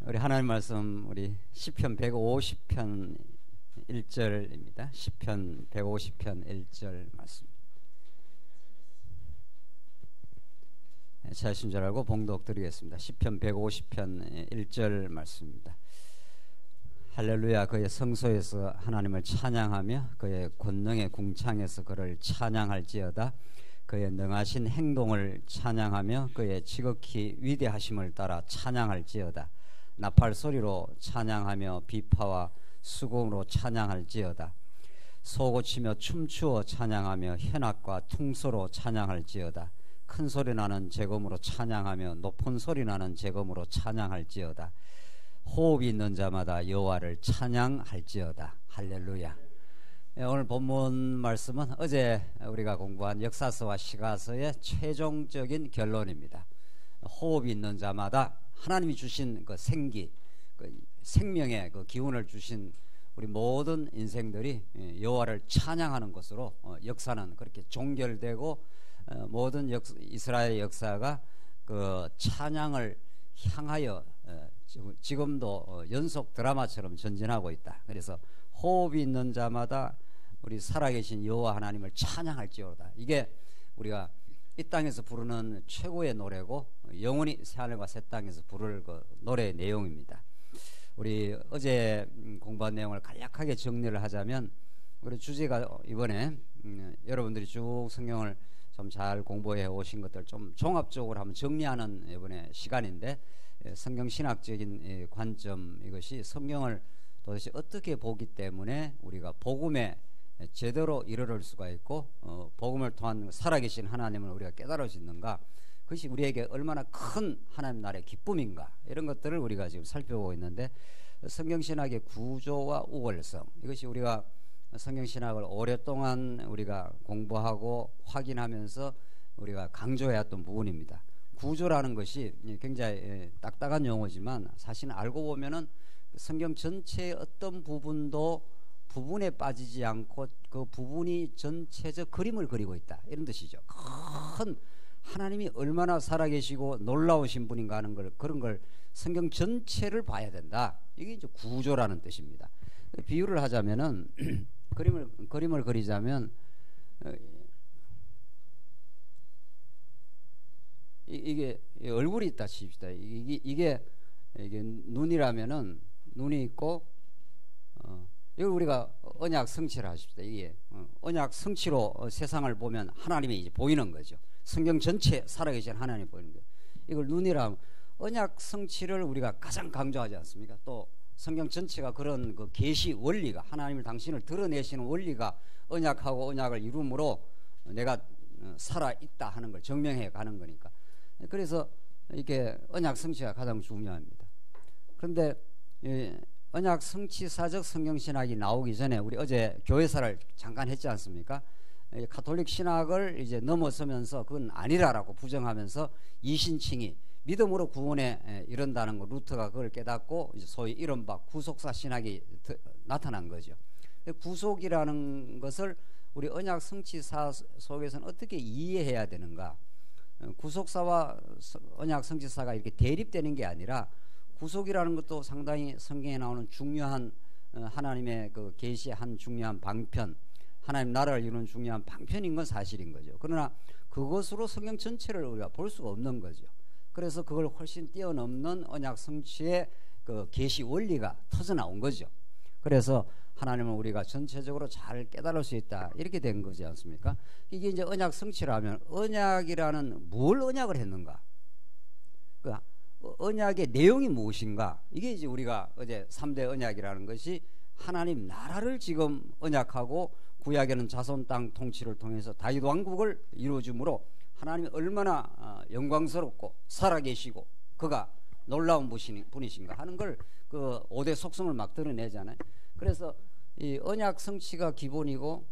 우리 하나님 말씀 우리 시편 150편 1절입니다. 시편 150편 1절 말씀. 찾으신 줄 알고 봉독 드리겠습니다. 시편 150편 1절 말씀입니다. 할렐루야. 그의 성소에서 하나님을 찬양하며 그의 권능의 궁창에서 그를 찬양할지어다. 그의 능하신 행동을 찬양하며 그의 지극히 위대하심을 따라 찬양할지어다. 나팔 소리로 찬양하며 비파와 수공으로 찬양할지어다. 소고치며 춤추어 찬양하며 현악과 퉁소로 찬양할지어다. 큰 소리 나는 제금으로 찬양하며 높은 소리 나는 제금으로 찬양할지어다. 호흡이 있는 자마다 여호와를 찬양할지어다. 할렐루야. 오늘 본문 말씀은 어제 우리가 공부한 역사서와 시가서의 최종적인 결론입니다. 호흡이 있는 자마다 하나님이 주신 그 생기, 그 생명의 그 기운을 주신 우리 모든 인생들이 여호와를 찬양하는 것으로 역사는 그렇게 종결되고 모든 이스라엘 역사가 그 찬양을 향하여 지금도 연속 드라마처럼 전진하고 있다. 그래서 호흡이 있는 자마다 우리 살아계신 여호와 하나님을 찬양할지어다. 이게 우리가 이 땅에서 부르는 최고의 노래고 영원히 새하늘과 새 땅에서 부를 그 노래의 내용입니다. 우리 어제 공부한 내용을 간략하게 정리를 하자면 우리 주제가 이번에 여러분들이 쭉 성경을 좀 잘 공부해 오신 것들 좀 종합적으로 한번 정리하는 이번에 시간인데, 성경 신학적인 관점, 이것이 성경을 도대체 어떻게 보기 때문에 우리가 복음에 제대로 이르를 수가 있고 복음을 통한 살아계신 하나님을 우리가 깨달을 수 있는가, 그것이 우리에게 얼마나 큰 하나님 나라의 기쁨인가, 이런 것들을 우리가 지금 살펴보고 있는데, 성경신학의 구조와 우월성, 이것이 우리가 성경신학을 오랫동안 우리가 공부하고 확인하면서 우리가 강조해왔던 부분입니다. 구조라는 것이 굉장히 딱딱한 용어지만 사실은 알고 보면은 성경 전체의 어떤 부분도 부분에 빠지지 않고 그 부분이 전체적 그림을 그리고 있다, 이런 뜻이죠. 큰 하나님이 얼마나 살아계시고 놀라우신 분인가 하는 걸, 그런 걸 성경 전체를 봐야 된다. 이게 이제 구조라는 뜻입니다. 비유를 하자면은 그림을 그리자면 이게 얼굴이 있다 칩시다. 이게 눈이라면은 눈이 있고 여기 우리가 언약 성취를 하십시다. 이게 언약 성취로 세상을 보면 하나님이 이제 보이는 거죠. 성경 전체 살아계신 하나님 보이는 거예요. 이걸 눈이라면 언약 성취를 우리가 가장 강조하지 않습니까? 또 성경 전체가 그런 그 계시 원리가, 하나님을 당신을 드러내시는 원리가 언약하고 언약을 이룸으로 내가 살아 있다 하는 걸 증명해 가는 거니까. 그래서 이게 언약 성취가 가장 중요합니다. 그런데 언약 성취사적 성경신학이 나오기 전에 우리 어제 교회사를 잠깐 했지 않습니까? 가톨릭 신학을 이제 넘어서면서 그건 아니라라고 부정하면서 이신칭이 믿음으로 구원에 이른다는 거, 루터가 그걸 깨닫고 이제 소위 이른바 구속사 신학이 나타난 거죠. 구속이라는 것을 우리 언약 성취사 속에서는 어떻게 이해해야 되는가? 구속사와 언약 성취사가 이렇게 대립되는 게 아니라 구속이라는 것도 상당히 성경에 나오는 중요한 하나님의 그 계시의 한 중요한 방편, 하나님 나라를 이루는 중요한 방편인 건 사실인 거죠. 그러나 그것으로 성경 전체를 우리가 볼 수가 없는 거죠. 그래서 그걸 훨씬 뛰어넘는 언약 성취의 그 계시 원리가 터져 나온 거죠. 그래서 하나님은 우리가 전체적으로 잘 깨달을 수 있다, 이렇게 된 거지 않습니까? 이게 이제 언약 성취라면 언약이라는 뭘 언약을 했는가? 그 언약의 내용이 무엇인가? 이게 이제 우리가 어제 3대 언약이라는 것이 하나님 나라를 지금 언약하고 구약에는 자손 땅 통치를 통해서 다윗 왕국을 이루어줌으로 하나님이 얼마나 영광스럽고 살아계시고 그가 놀라운 분이신가 하는 걸 그 5대 속성을 막 드러내잖아요. 그래서 이 언약 성취가 기본이고,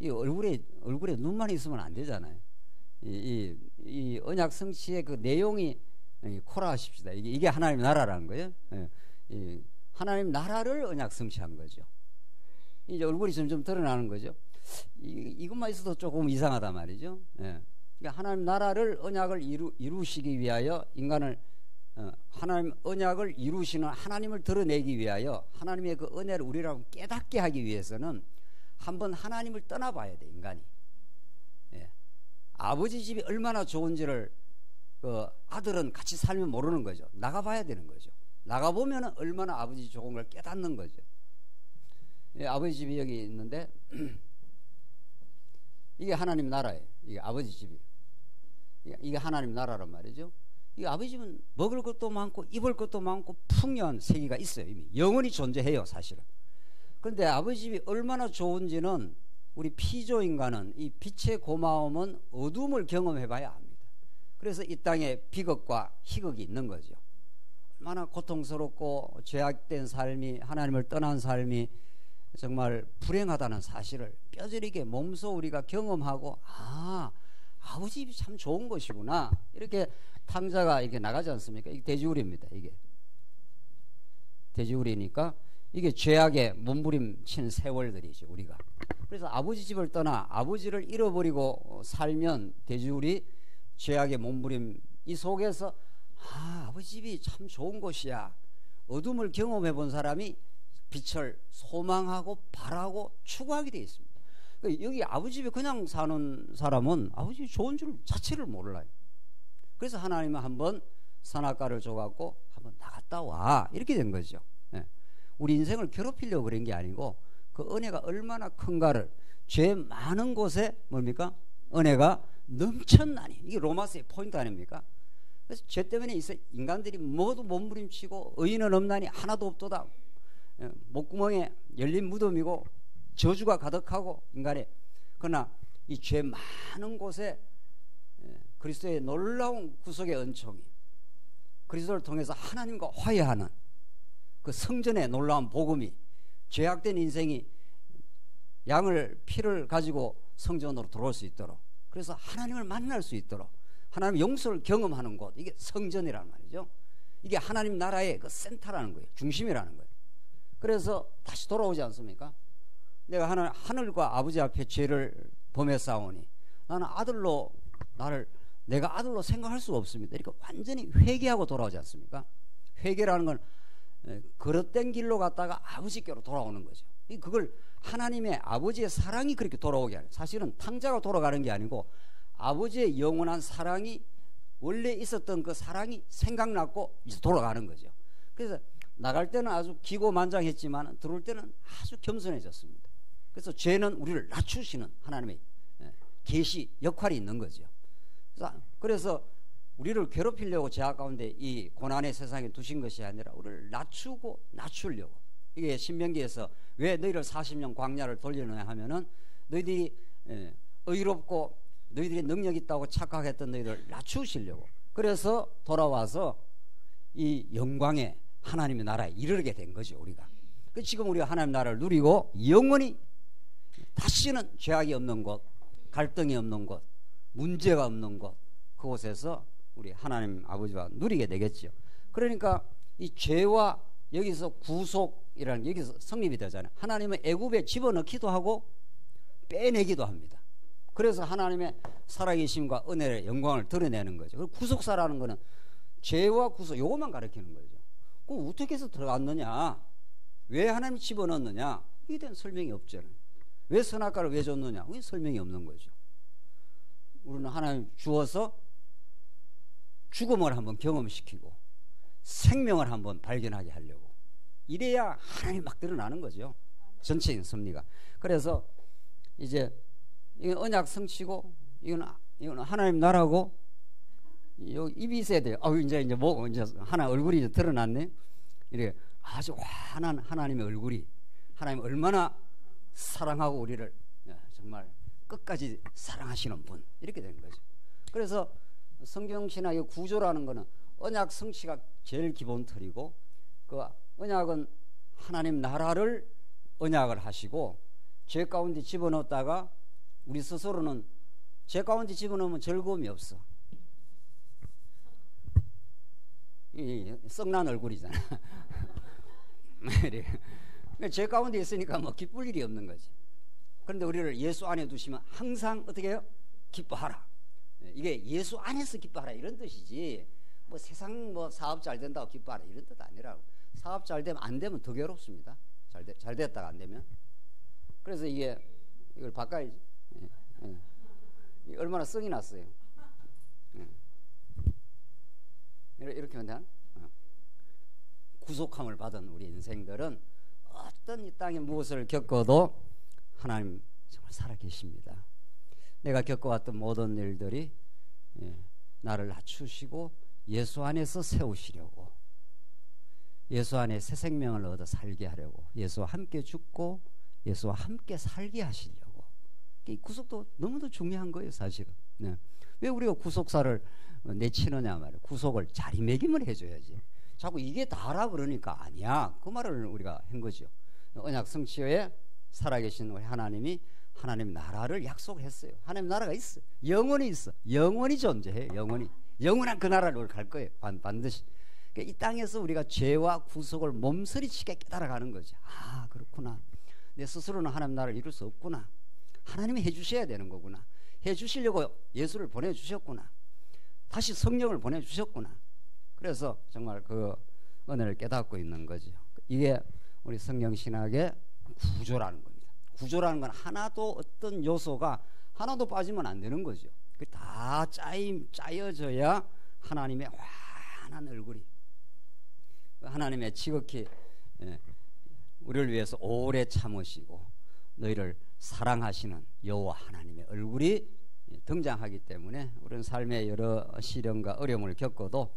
이 얼굴에 눈만 있으면 안 되잖아요. 이 언약 성취의 그 내용이 코라 하십시다. 이게 하나님 나라라는 거예요. 이 하나님 나라를 언약 성취한 거죠. 이제 얼굴이 점점 드러나는 거죠. 이것만 있어도 조금 이상하단 말이죠. 그러니까 하나님 나라를 언약을 이루시기 위하여 인간을 하나님 언약을 이루시는 하나님을 드러내기 위하여 하나님의 그 은혜를 우리라고 깨닫게 하기 위해서는 한번 하나님을 떠나봐야 돼, 인간이. 예. 아버지 집이 얼마나 좋은지를 그 아들은 같이 살면 모르는 거죠. 나가봐야 되는 거죠. 나가보면 얼마나 아버지 좋은 걸 깨닫는 거죠. 예, 아버지 집이 여기 있는데 이게 하나님 나라예요. 이게 아버지 집이. 이게 하나님 나라란 말이죠. 이 아버지 집은 먹을 것도 많고 입을 것도 많고 풍요한 세계가 있어요. 이미 영원히 존재해요, 사실은. 그런데 아버지 집이 얼마나 좋은지는 우리 피조 인간은 이 빛의 고마움은 어둠을 경험해 봐야 합니다. 그래서 이 땅에 비극과 희극이 있는 거죠. 얼마나 고통스럽고 죄악된 삶이, 하나님을 떠난 삶이 정말 불행하다는 사실을 뼈저리게 몸소 우리가 경험하고, 아버지 집이 참 좋은 것이구나, 이렇게 탕자가 이렇게 나가지 않습니까? 이게 돼지우리입니다. 이게 돼지우리니까 이게 죄악에 몸부림친 세월들이죠, 우리가. 그래서 아버지 집을 떠나 아버지를 잃어버리고 살면 돼지우리, 죄악의 몸부림 이 속에서 아버지 집이 참 좋은 곳이야. 어둠을 경험해 본 사람이 빛을 소망하고 바라고 추구하게 되어 있습니다. 여기 아버지 집에 그냥 사는 사람은 아버지 집이 좋은 줄 자체를 몰라요. 그래서 하나님은 한번 선악과를 줘갖고 한번 나갔다 와, 이렇게 된 거죠. 예. 우리 인생을 괴롭히려고 그런 게 아니고 그 은혜가 얼마나 큰가를, 죄 많은 곳에 뭡니까? 은혜가 넘쳤나니, 이게 로마서의 포인트 아닙니까? 그래서 죄 때문에 인간들이 모두 몸부림치고 의인은 없나니 하나도 없도다, 목구멍에 열린 무덤이고 저주가 가득하고 인간의, 그러나 이 죄 많은 곳에 그리스도의 놀라운 구속의 은총이, 그리스도를 통해서 하나님과 화해하는 그 성전의 놀라운 복음이, 죄악된 인생이 양을 피를 가지고 성전으로 들어올 수 있도록, 그래서 하나님을 만날 수 있도록 하나님의 용서를 경험하는 곳, 이게 성전이라는 말이죠. 이게 하나님 나라의 그 센터라는 거예요. 중심이라는 거예요. 그래서 다시 돌아오지 않습니까? 내가 하늘과 아버지 앞에 죄를 범했사오니 나는 아들로, 내가 아들로 생각할 수가 없습니다. 이렇게 완전히 회개하고 돌아오지 않습니까? 회개라는 건 그릇된 길로 갔다가 아버지께로 돌아오는 거죠. 그걸 하나님의 아버지의 사랑이 그렇게 돌아오게 하는, 사실은 탕자가 돌아가는 게 아니고 아버지의 영원한 사랑이, 원래 있었던 그 사랑이 생각났고 이제 돌아가는 거죠. 그래서 나갈 때는 아주 기고만장했지만 들어올 때는 아주 겸손해졌습니다. 그래서 죄는 우리를 낮추시는 하나님의 계시 역할이 있는 거죠. 그래서 우리를 괴롭히려고 죄악 가운데 이 고난의 세상에 두신 것이 아니라 우리를 낮추고 낮추려고. 이게 신명기에서 왜 너희를 40년 광야를 돌리느냐 하면은 너희들이 의롭고 너희들이 능력 있다고 착각했던 너희들을 낮추시려고. 그래서 돌아와서 이 영광의 하나님의 나라에 이르게 된 거죠, 우리가. 지금 우리가 하나님 나라를 누리고 영원히 다시는 죄악이 없는 곳, 갈등이 없는 곳, 문제가 없는 곳, 그곳에서 우리 하나님 아버지와 누리게 되겠죠. 그러니까 이 죄와 여기서 구속이라는 게 여기서 성립이 되잖아요. 하나님은 애굽에 집어넣기도 하고 빼내기도 합니다. 그래서 하나님의 살아계심과 은혜의 영광을 드러내는 거죠. 그리고 구속사라는 거는 죄와 구속, 요것만 가르치는 거죠. 그럼 어떻게 해서 들어갔느냐, 왜 하나님이 집어넣느냐, 이에 대한 설명이 없잖아요. 왜 선악과를 왜 줬느냐, 그게 설명이 없는 거죠. 우리는 하나님 주어서 죽음을 한번 경험시키고 생명을 한번 발견하게 하려고, 이래야 하나님이 막 드러나는 거죠, 전체적인 섭리가. 그래서 이제 이건 언약 성취고 이건 하나님 나라고, 입이 있어야 돼요. 이제 뭐 이제 하나 얼굴이 이제 드러났네. 이렇게 아주 환한 하나님의 얼굴이, 하나님 얼마나 사랑하고 우리를 정말 끝까지 사랑하시는 분, 이렇게 된 거죠. 그래서 성경 신학의 구조라는 거는 언약 성취가 제일 기본 틀이고, 그 언약은 하나님 나라를 언약을 하시고, 죄 가운데 집어넣었다가 우리 스스로는 죄 가운데 집어넣으면 즐거움이 없어. 썩난 얼굴이잖아. 죄 가운데 있으니까 뭐 기쁠 일이 없는 거지. 그런데 우리를 예수 안에 두시면 항상 어떻게 해요? 기뻐하라. 이게 예수 안에서 기뻐하라, 이런 뜻이지, 뭐 세상 뭐 사업 잘 된다고 기뻐하라 이런 뜻 아니라고. 사업 잘 되면 안 되면 더 괴롭습니다. 잘 됐다가 안 되면. 그래서 이걸 바꿔야지. 얼마나 성이 났어요. 이렇게 하면 돼. 구속함을 받은 우리 인생들은 어떤 이 땅에 무엇을 겪어도 하나님 정말 살아계십니다. 내가 겪어왔던 모든 일들이 나를 낮추시고 예수 안에서 세우시려고, 예수 안에 새 생명을 얻어 살게 하려고, 예수와 함께 죽고 예수와 함께 살게 하시려고. 이 구속도 너무도 중요한 거예요, 사실은. 네. 왜 우리가 구속사를 내치느냐 말이에요. 구속을 자리매김을 해줘야지. 자꾸 이게 다라 그러니까 아니야. 그 말을 우리가 한 거죠. 언약 성취에 살아계신 우리 하나님이 하나님 나라를 약속했어요. 하나님 나라가 있어. 영원히 있어. 영원히 존재해. 영원한 그 나라를 우리 갈 거예요. 반드시. 그러니까 이 땅에서 우리가 죄와 구속을 몸서리치게 깨달아가는 거죠. 아, 그렇구나. 내 스스로는 하나님 나라를 이룰 수 없구나. 하나님이 해주셔야 되는 거구나. 해주시려고 예수를 보내주셨구나. 다시 성령을 보내주셨구나. 그래서 정말 그 은혜를 깨닫고 있는 거죠. 이게 우리 성경신학의 구조라는 겁니다. 구조라는 건 하나도 어떤 요소가 하나도 빠지면 안 되는 거죠. 다 짜여져야 하나님의 환한 얼굴이, 하나님의 지극히 우리를 위해서 오래 참으시고 너희를 사랑하시는 여호와 하나님의 얼굴이 등장하기 때문에 우리는 삶의 여러 시련과 어려움을 겪어도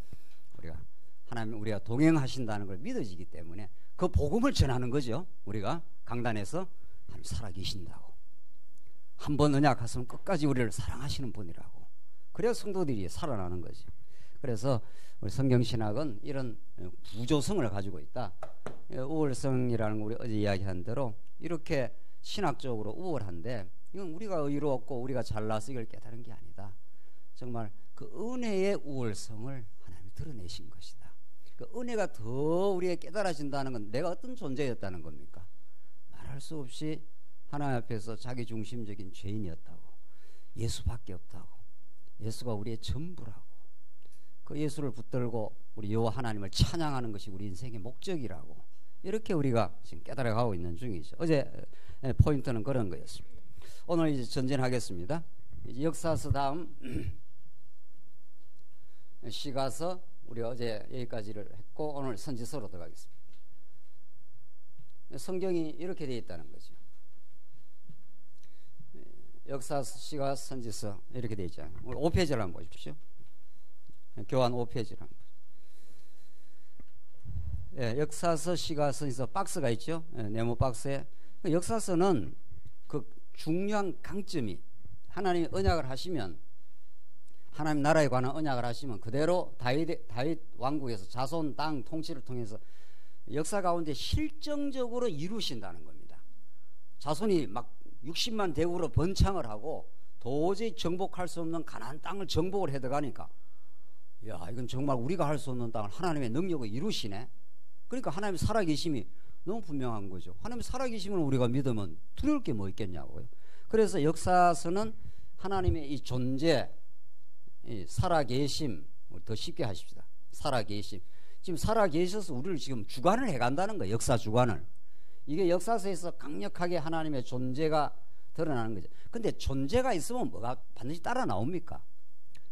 우리가 동행하신다는 걸 믿어지기 때문에 그 복음을 전하는 거죠. 우리가 강단에서 하나님 살아계신다고, 한번 언약하시면 끝까지 우리를 사랑하시는 분이라고. 그래야 성도들이 살아나는 거죠. 그래서 우리 성경신학은 이런 구조성을 가지고 있다. 우월성이라는 거 우리 어제 이야기한 대로 이렇게 신학적으로 우월한데, 이건 우리가 의롭고 우리가 잘나서 이걸 깨달은 게 아니다. 정말 그 은혜의 우월성을 하나님이 드러내신 것이다. 그 은혜가 더 우리에게 깨달아진다는 건 내가 어떤 존재였다는 겁니까? 말할 수 없이 하나님 앞에서 자기중심적인 죄인이었다고, 예수밖에 없다고, 예수가 우리의 전부라고, 그 예수를 붙들고 우리 여호와 하나님을 찬양하는 것이 우리 인생의 목적이라고, 이렇게 우리가 지금 깨달아가고 있는 중이죠. 어제 포인트는 그런 거였습니다. 오늘 이제 전진하겠습니다. 이제 역사서 다음 시가서 우리 어제 여기까지를 했고 오늘 선지서로 들어가겠습니다. 성경이 이렇게 되어 있다는 거죠. 역사서, 시가서, 선지서 이렇게 되어 있잖아요. 우리 5페이지를 한번 보십시오. 교환 5페이지를 한번. 역사서, 시가서, 선지서 박스가 있죠. 네모 박스에. 역사서는 그 중요한 강점이, 하나님이 언약을 하시면, 하나님 나라에 관한 언약을 하시면 그대로 다윗 왕국에서 자손 땅 통치를 통해서 역사 가운데 실정적으로 이루신다는 겁니다. 자손이 막 60만 대구로 번창을 하고 도저히 정복할 수 없는 가나안 땅을 정복을 해 들어가니까, 야, 이건 정말 우리가 할 수 없는 땅을 하나님의 능력을 이루시네. 그러니까 하나님의 살아계심이 너무 분명한 거죠. 하나님의 살아계심을 우리가 믿으면 두려울 게 뭐 있겠냐고요. 그래서 역사서는 하나님의 이 존재, 이 살아계심, 더 쉽게 하십시다. 살아계심. 지금 살아계셔서 우리를 지금 주관을 해간다는 거예요. 역사 주관을. 이게 역사서에서 강력하게 하나님의 존재가 드러나는 거죠. 근데 존재가 있으면 뭐가 반드시 따라 나옵니까?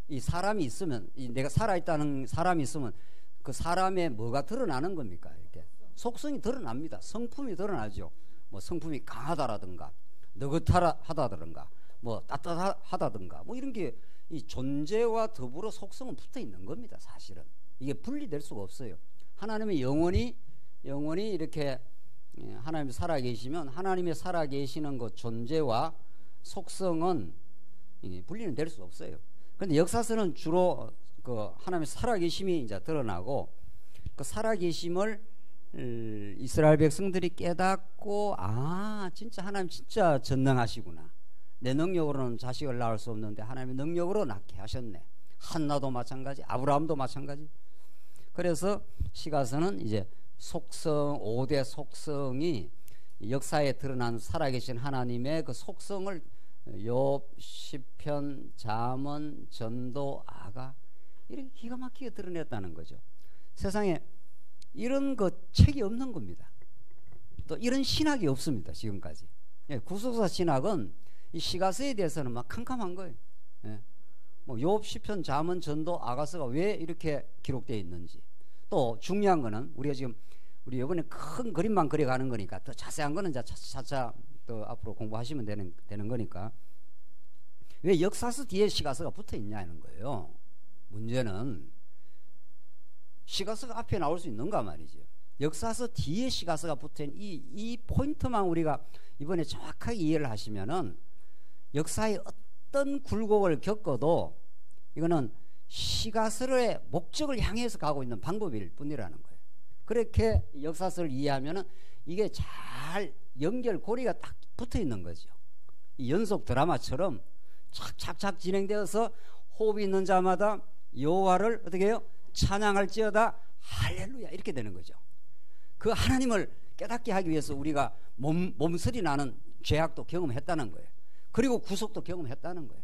이 사람이 있으면, 내가 살아있다는 사람이 있으면 그 사람의 뭐가 드러나는 겁니까? 이렇게 속성이 드러납니다. 성품이 드러나죠. 뭐 성품이 강하다라든가 느긋하다든가 뭐 따뜻하다든가 뭐 이런 게 이 존재와 더불어 속성은 붙어 있는 겁니다. 사실은 이게 분리될 수가 없어요. 하나님의 영원히 이렇게 하나님이 살아계시면 하나님의 살아계시는 그 존재와 속성은 분리는 될 수 없어요. 그런데 역사서는 주로 그 하나님의 살아계심이 이제 드러나고, 그 살아계심을 이스라엘 백성들이 깨닫고, 아, 진짜 하나님 진짜 전능하시구나. 내 능력으로는 자식을 낳을 수 없는데 하나님의 능력으로 낳게 하셨네. 한나도 마찬가지, 아브라함도 마찬가지. 그래서 시가서는 이제 속성, 5대 속성이 역사에 드러난 살아계신 하나님의 그 속성을 욥, 시편, 잠언, 전도, 아가 이렇게 기가 막히게 드러냈다는 거죠. 세상에 이런 것 책이 없는 겁니다. 또 이런 신학이 없습니다. 지금까지. 예, 구속사 신학은 이 시가서에 대해서는 막 캄캄한 거예요. 예. 뭐 욥, 시편, 잠언, 전도, 아가서가 왜 이렇게 기록되어 있는지. 또 중요한 거는 우리가 지금 우리 이번에 큰 그림만 그려가는 거니까 더 자세한 거는 차차 또 앞으로 공부하시면 되는 거니까 왜 역사서 뒤에 시가서가 붙어 있냐는 거예요. 문제는 시가서가 앞에 나올 수 있는가 말이죠. 역사서 뒤에 시가서가 붙은 이 포인트만 우리가 이번에 정확하게 이해를 하시면은 역사의 어떤 굴곡을 겪어도 이거는 시가서의 목적을 향해서 가고 있는 방법일 뿐이라는 거예요. 그렇게 역사서를 이해하면은 이게 잘 연결고리가 딱 붙어 있는 거죠. 이 연속 드라마처럼 착착착 진행되어서 호흡이 있는 자마다 여호와를 어떻게 해요? 찬양할지어다 할렐루야 이렇게 되는 거죠. 그 하나님을 깨닫게 하기 위해서 우리가 몸서리 나는 죄악도 경험했다는 거예요. 그리고 구속도 경험했다는 거예요.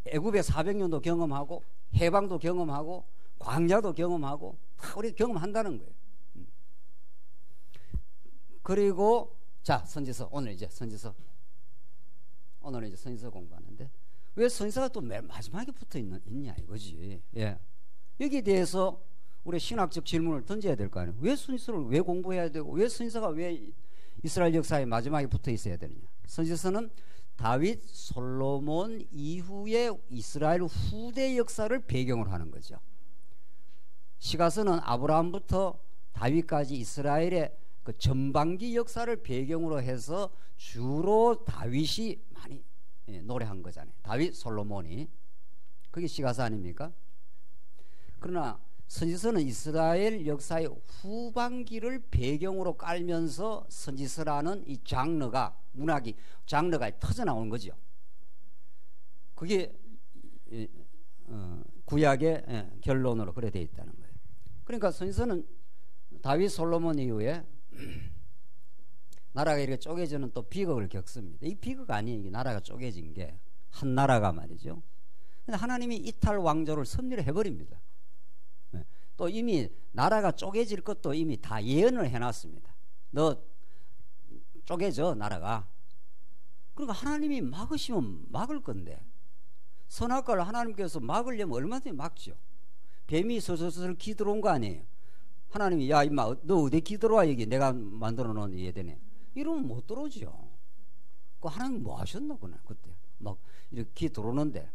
애굽의 400년도 경험하고 해방도 경험하고 광야도 경험하고 다 우리가 경험한다는 거예요. 그리고 자 선지서 오늘 이제 선지서 공부하는데 왜 선지서가 또 맨 마지막에 붙어 있냐 이거지. 예. 여기에 대해서 우리 신학적 질문을 던져야 될 거 아니에요. 왜 선지서를 왜 공부해야 되고 왜 선지서가 왜 이스라엘 역사의 마지막에 붙어 있어야 되느냐. 선지서는 다윗, 솔로몬 이후의 이스라엘 후대 역사를 배경으로 하는 거죠. 시가서는 아브라함부터 다윗까지 이스라엘의 그 전반기 역사를 배경으로 해서 주로 다윗이 많이 노래한 거잖아요. 다윗, 솔로몬이. 그게 시가서 아닙니까? 그러나 선지서는 이스라엘 역사의 후반기를 배경으로 깔면서 선지서라는 이 장르가 문학이 장르가 터져 나오는 거죠. 그게 구약의 결론으로 그래 되어 있다는 거예요. 그러니까 선지서는 다윗 솔로몬 이후에 나라가 이렇게 쪼개지는 또 비극을 겪습니다. 이 비극 아니에요. 이게 나라가 쪼개진 게 한 나라가 말이죠. 근데 하나님이 이탈 왕조를 섭리를 해버립니다. 또 이미 나라가 쪼개질 것도 이미 다 예언을 해놨습니다. 너 쪼개져 나라가. 그러니까 하나님이 막으시면 막을 건데 선악과를 하나님께서 막으려면 얼마든지 막죠. 뱀이 서서서 기 들어온 거 아니에요. 하나님이 야 임마 너 어디 기 들어와 여기 내가 만들어 놓은 예대네. 이러면 못 들어오죠. 그 하나님 뭐 하셨나 그때 막 이렇게 기 들어오는데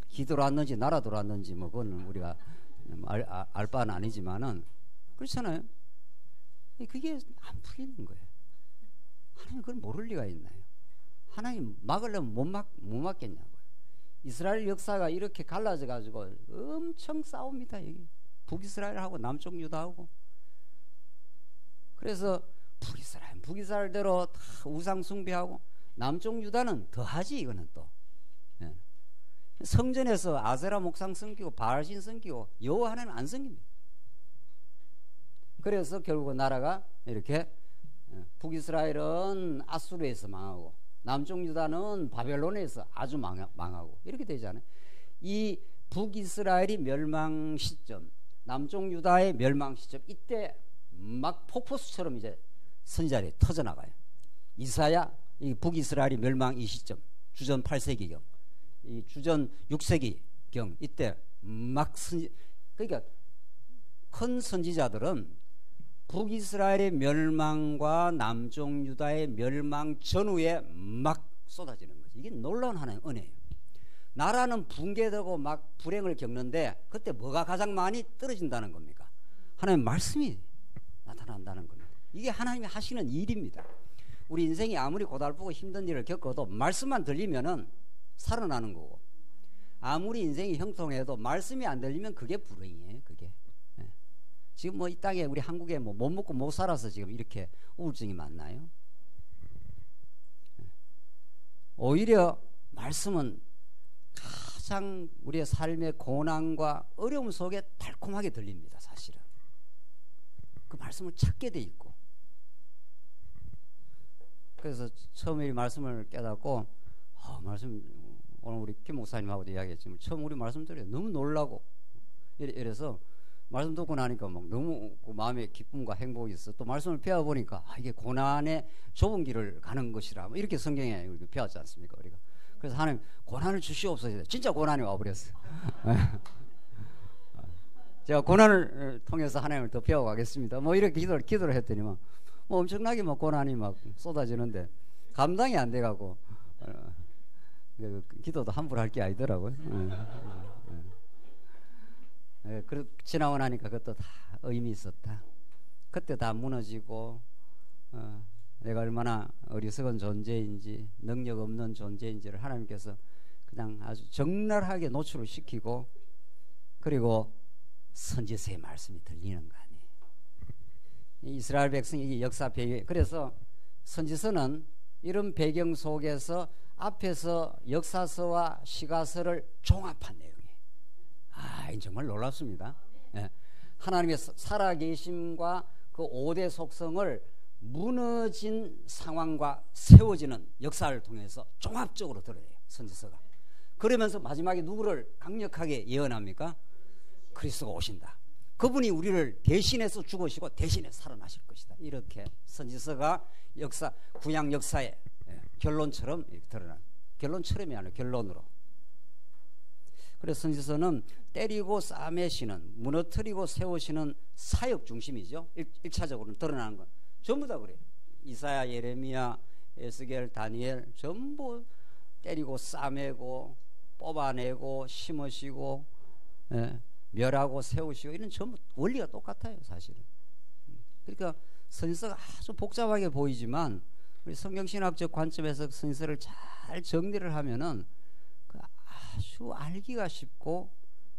기 들어왔는지 나라 들어왔는지 뭐 그건 우리가 알 바는 아니지만은 그렇잖아요. 그게 안 풀리는 거예요. 하나님 그걸 모를 리가 있나요? 하나님 막으려면 못 막겠냐고요. 이스라엘 역사가 이렇게 갈라져 가지고 엄청 싸웁니다. 여기 북이스라엘하고 남쪽 유다하고. 그래서 북이스라엘대로 다 우상 숭배하고 남쪽 유다는 더하지. 이거는 또 성전에서 아세라 목상 섬기고 바알신 섬기고 여호와 하나님 안 섬깁니다. 그래서 결국 나라가 이렇게 북이스라엘은 아수르에서 망하고 남쪽 유다는 바벨론에서 아주 망하고 이렇게 되잖아요. 이 북이스라엘이 멸망 시점, 남쪽 유다의 멸망 시점, 이때 막 폭포수처럼 이제 선지자들이 터져나가요. 이사야, 이 북이스라엘이 멸망 이 시점, 주전 8세기경, 이 주전 6세기경 이때 막 그러니까 큰 선지자들은 북이스라엘의 멸망과 남쪽 유다의 멸망 전후에 막 쏟아지는 거죠. 이게 놀라운 하나의 은혜예요. 나라는 붕괴되고 막 불행을 겪는데 그때 뭐가 가장 많이 떨어진다는 겁니까? 하나님의 말씀이 나타난다는 겁니다. 이게 하나님이 하시는 일입니다. 우리 인생이 아무리 고달프고 힘든 일을 겪어도 말씀만 들리면은 살아나는 거고, 아무리 인생이 형통해도 말씀이 안 들리면 그게 불행이에요. 그게 지금 뭐 이 땅에 우리 한국에 뭐 못 먹고 못 살아서 지금 이렇게 우울증이 많나요? 오히려 말씀은 가장 우리의 삶의 고난과 어려움 속에 달콤하게 들립니다. 사실은 그 말씀을 찾게 돼 있고. 그래서 처음에 이 말씀을 깨닫고 말씀 오늘 우리 김 목사님하고도 이야기했지만 처음 우리 말씀 들어요. 너무 놀라고 이래서 말씀 듣고 나니까 막 너무 그 마음에 기쁨과 행복이 있어. 또 말씀을 배워보니까 이게 고난의 좁은 길을 가는 것이라 뭐 이렇게 성경에 우리가 배웠지 않습니까 우리가. 그래서 하나님 고난을 주시옵소서. 진짜 고난이 와버렸어요. 제가 고난을 통해서 하나님을 더 배워가겠습니다. 뭐 이렇게 기도를 했더니만 뭐 엄청나게 막 고난이 막 쏟아지는데 감당이 안 돼가고 기도도 함부로 할 게 아니더라고요. 지나고 나니까 그것도 다 의미 있었다. 그때 다 무너지고 내가 얼마나 어리석은 존재인지 능력 없는 존재인지를 하나님께서 그냥 아주 적나라하게 노출을 시키고 그리고 선지서의 말씀이 들리는 거 아니에요. 이스라엘 백성이 역사 배경, 그래서 선지서는 이런 배경 속에서 앞에서 역사서와 시가서를 종합한 내용이에요. 정말 놀랍습니다. 예. 하나님의 살아계심과 그 5대 속성을 무너진 상황과 세워지는 역사를 통해서 종합적으로 드러내요. 선지서가. 그러면서 마지막에 누구를 강력하게 예언합니까? 그리스도가 오신다. 그분이 우리를 대신해서 죽으시고 대신해서 살아나실 것이다. 이렇게 선지서가 구약 역사의 결론처럼 드러나는, 결론처럼이 아니라 결론으로. 그래서 선지서는 때리고 싸매시는, 무너뜨리고 세우시는 사역 중심이죠. 1차적으로는 드러나는 건 전부 다 그래요. 이사야, 예레미야, 에스겔, 다니엘 전부 때리고 싸매고 뽑아내고 심으시고 멸하고 세우시고 이런 전부 원리가 똑같아요. 사실은. 그러니까 선지서가 아주 복잡하게 보이지만 우리 성경신학적 관점에서 선지서를 잘 정리를 하면은 아주 알기가 쉽고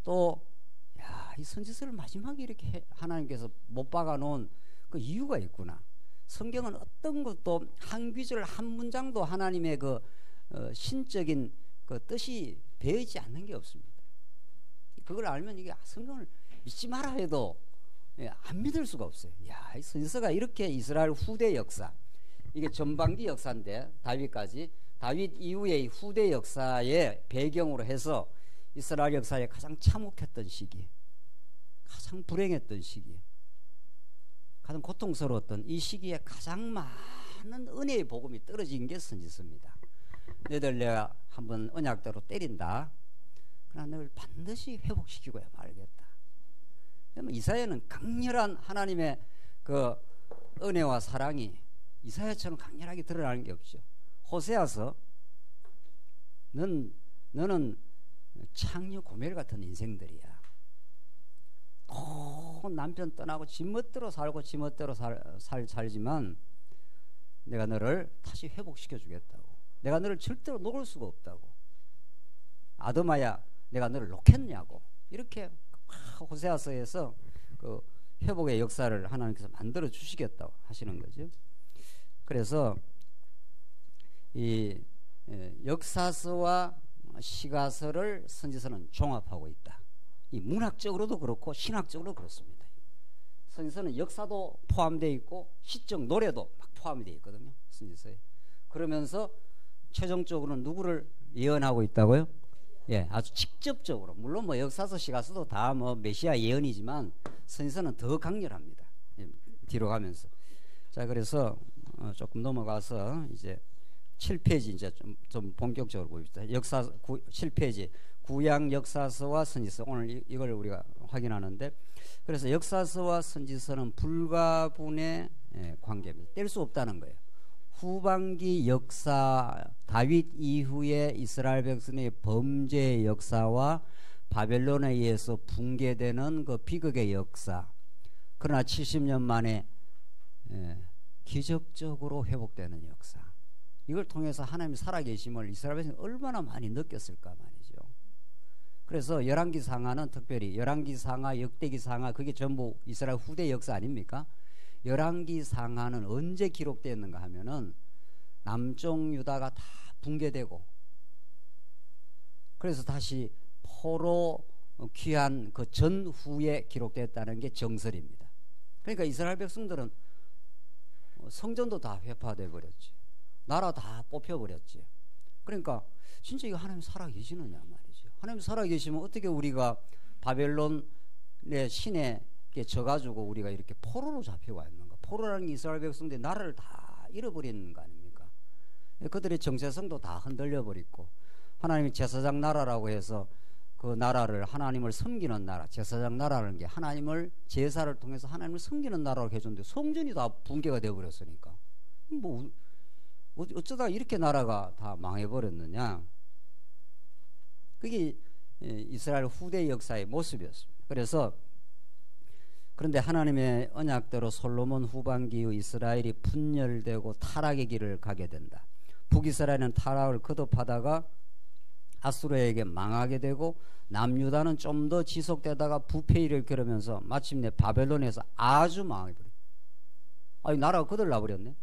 또 이 선지서를 마지막에 이렇게 하나님께서 못 박아 놓은 그 이유가 있구나. 성경은 어떤 것도 한 귀절 한 문장도 하나님의 그 신적인 그 뜻이 배이지 않는 게 없습니다. 그걸 알면 이게 성경을 믿지 마라 해도 안 믿을 수가 없어요. 이 선지서가 이렇게 이스라엘 후대 역사, 이게 전반기 역사인데 다윗 이후의 후대 역사의 배경으로 해서 이스라엘 역사에 가장 참혹했던 시기, 가장 불행했던 시기, 가장 고통스러웠던 이 시기에 가장 많은 은혜의 복음이 떨어진 게 선지서입니다. 너희들 내가 한번 언약대로 때린다. 그러나 너를 반드시 회복시키고야 말겠다. 이사야는 강렬한 하나님의 그 은혜와 사랑이 이사야처럼 강렬하게 드러나는 게 없죠. 호세아서 너는 창녀 고멜 같은 인생들이야. 남편 떠나고 지멋대로 살고 지멋대로 살지만 내가 너를 다시 회복시켜 주겠다고. 내가 너를 절대로 놓을 수가 없다고. 아드마야 내가 너를 놓겠냐고. 이렇게 호세아서에서 그 회복의 역사를 하나님께서 만들어 주시겠다고 하시는 거죠. 그래서 이 역사서와 시가서를 선지서는 종합하고 있다. 이 문학적으로도 그렇고 신학적으로도 그렇습니다. 선지서는 역사도 포함되어 있고 시적 노래도 막 포함이 되어 있거든요. 선지서에. 그러면서 최종적으로는 누구를 예언하고 있다고요? 아주 직접적으로. 물론 뭐 역사서 시가서도 다 뭐 메시아 예언이지만 선지서는 더 강렬합니다. 뒤로 가면서. 자, 그래서 조금 넘어가서 이제 7페이지 이제 좀 본격적으로 보입시다. 7페이지 구약 역사서와 선지서. 오늘 이걸 우리가 확인하는데, 그래서 역사서와 선지서는 불가분의 관계입니다. 뗄 수 없다는 거예요. 후반기 역사, 다윗 이후에 이스라엘 백성의 범죄의 역사와 바벨론에 의해서 붕괴되는 그 비극의 역사, 그러나 70년 만에 기적적으로 회복되는 역사, 이걸 통해서 하나님의 살아계심을 이스라엘 백성이 얼마나 많이 느꼈을까 말이죠. 그래서 열왕기상하는 특별히 열왕기상하, 역대기상하, 그게 전부 이스라엘 후대 역사 아닙니까? 열왕기상하는 언제 기록되었는가 하면은 남쪽 유다가 다 붕괴되고, 그래서 다시 포로 귀한 그 전후에 기록됐다는 게 정설입니다. 그러니까 이스라엘 백성들은 성전도 다 회파돼 버렸지, 나라 다 뽑혀버렸지. 그러니까 진짜 이거 하나님 살아계시느냐 말이죠. 하나님 살아계시면 어떻게 우리가 바벨론 신에 져가지고 우리가 이렇게 포로로 잡혀와 있는 거. 포로라는 게 이스라엘 백성들이 나라를 다 잃어버리는 거 아닙니까? 그들의 정체성도 다 흔들려 버리고, 하나님이 제사장 나라라고 해서 그 나라를 하나님을 섬기는 나라, 제사장 나라라는 게 하나님을 제사를 통해서 하나님을 섬기는 나라로 해줬는데 성전이 다 붕괴가 되어버렸으니까 뭐 어쩌다 이렇게 나라가 다 망해버렸느냐. 그게 이스라엘 후대 역사의 모습이었습니다. 그런데 하나님의 언약대로 솔로몬 후반기의 이스라엘이 분열되고 타락의 길을 가게 된다. 북이스라엘은 타락을 거듭하다가 아수르에게 망하게 되고, 남유다는 좀 더 지속되다가 부패일을 겪으면서 마침내 바벨론에서 아주 망해버려요. 아니, 나라가 거들나버렸네.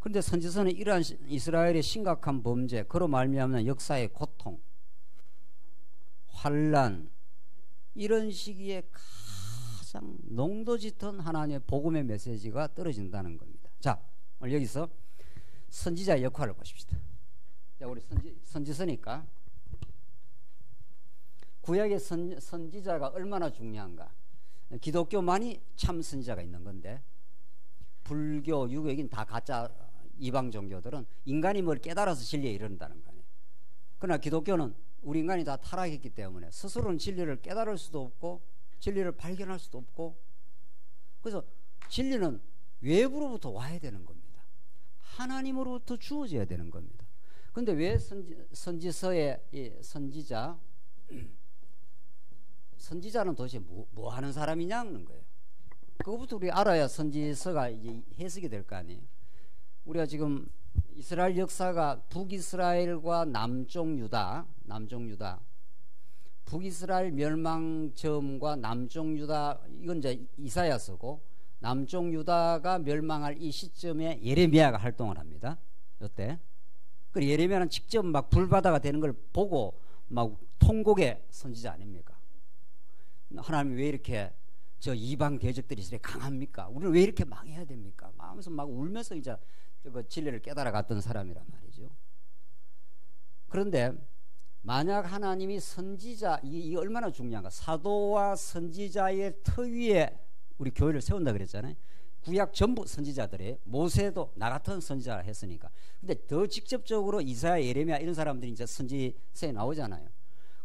그런데 선지서는 이러한 이스라엘의 심각한 범죄, 그로 말미암는 역사의 고통, 환난, 이런 시기에 가장 농도 짙은 하나님의 복음의 메시지가 떨어진다는 겁니다. 자, 오늘 여기서 선지자의 역할을 보십시다. 자, 우리 선지서니까 구약의 선지자가 얼마나 중요한가. 기독교만이 참 선지자가 있는 건데, 불교, 유교이긴 다 가짜 이방 종교들은 인간이 뭘 깨달아서 진리에 이른다는 거 아니에요. 그러나 기독교는 우리 인간이 다 타락했기 때문에 스스로는 진리를 깨달을 수도 없고 진리를 발견할 수도 없고, 그래서 진리는 외부로부터 와야 되는 겁니다. 하나님으로부터 주어져야 되는 겁니다. 그런데 왜 선지서의 이 선지자는 도대체 뭐 하는 사람이냐는 거예요. 그것부터 우리 알아야 선지서가 이제 해석이 될 거 아니에요. 우리가 지금 이스라엘 역사가 북이스라엘과 남쪽 유다, 북이스라엘 멸망점과 남쪽 유다, 이건 이제 이사야서고, 남쪽 유다가 멸망할 이 시점에 예레미야가 활동을 합니다. 이때. 그 예레미야는 직접 막 불바다가 되는 걸 보고 막 통곡의 선지자 아닙니까? 하나님 왜 이렇게 저 이방 대적들이 이렇게 강합니까? 우리는 왜 이렇게 망해야 됩니까? 막 하면서 막 울면서 이제 그 진리를 깨달아 갔던 사람이란 말이죠. 그런데 만약 하나님이 선지자, 이 얼마나 중요한가. 사도와 선지자의 터 위에 우리 교회를 세운다 그랬잖아요. 구약 전부 선지자들이, 모세도 나 같은 선지자를 했으니까. 근데 더 직접적으로 이사야, 예레미야 이런 사람들이 이제 선지서에 나오잖아요.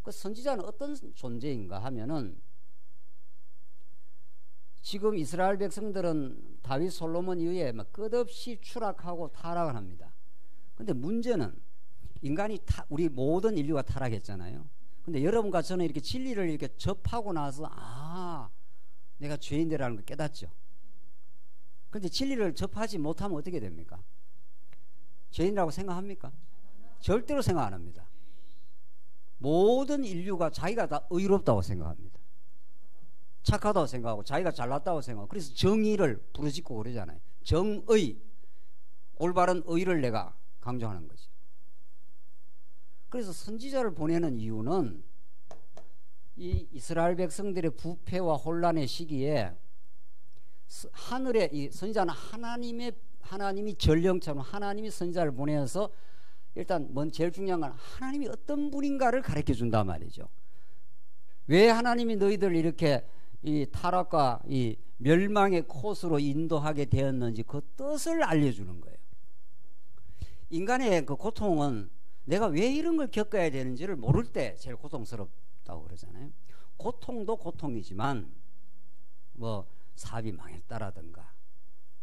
그 선지자는 어떤 존재인가 하면은, 지금 이스라엘 백성들은 다윗 솔로몬 이후에 막 끝없이 추락하고 타락을 합니다. 근데 문제는 인간이 우리 모든 인류가 타락했잖아요. 근데 여러분과 저는 이렇게 진리를 이렇게 접하고 나서 내가 죄인이라는 걸 깨닫죠. 그런데 진리를 접하지 못하면 어떻게 됩니까? 죄인이라고 생각합니까? 절대로 생각 안 합니다. 모든 인류가 자기가 다 의롭다고 생각합니다. 착하다고 생각하고 자기가 잘났다고 생각하고, 그래서 정의를 부르짖고 그러잖아요. 정의, 올바른 의를 내가 강조하는 거죠. 그래서 선지자를 보내는 이유는 이 이스라엘 백성들의 부패와 혼란의 시기에 하늘에 이 선지자는 하나님이 전령처럼 하나님이 선지자를 보내서 일단 제일 중요한 건 하나님이 어떤 분인가를 가르쳐 준단 말이죠. 왜 하나님이 너희들 이렇게 이 타락과 이 멸망의 코스로 인도하게 되었는지 그 뜻을 알려주는 거예요. 인간의 그 고통은 내가 왜 이런 걸 겪어야 되는지를 모를 때 제일 고통스럽다고 그러잖아요. 고통도 고통이지만 뭐 사업이 망했다라든가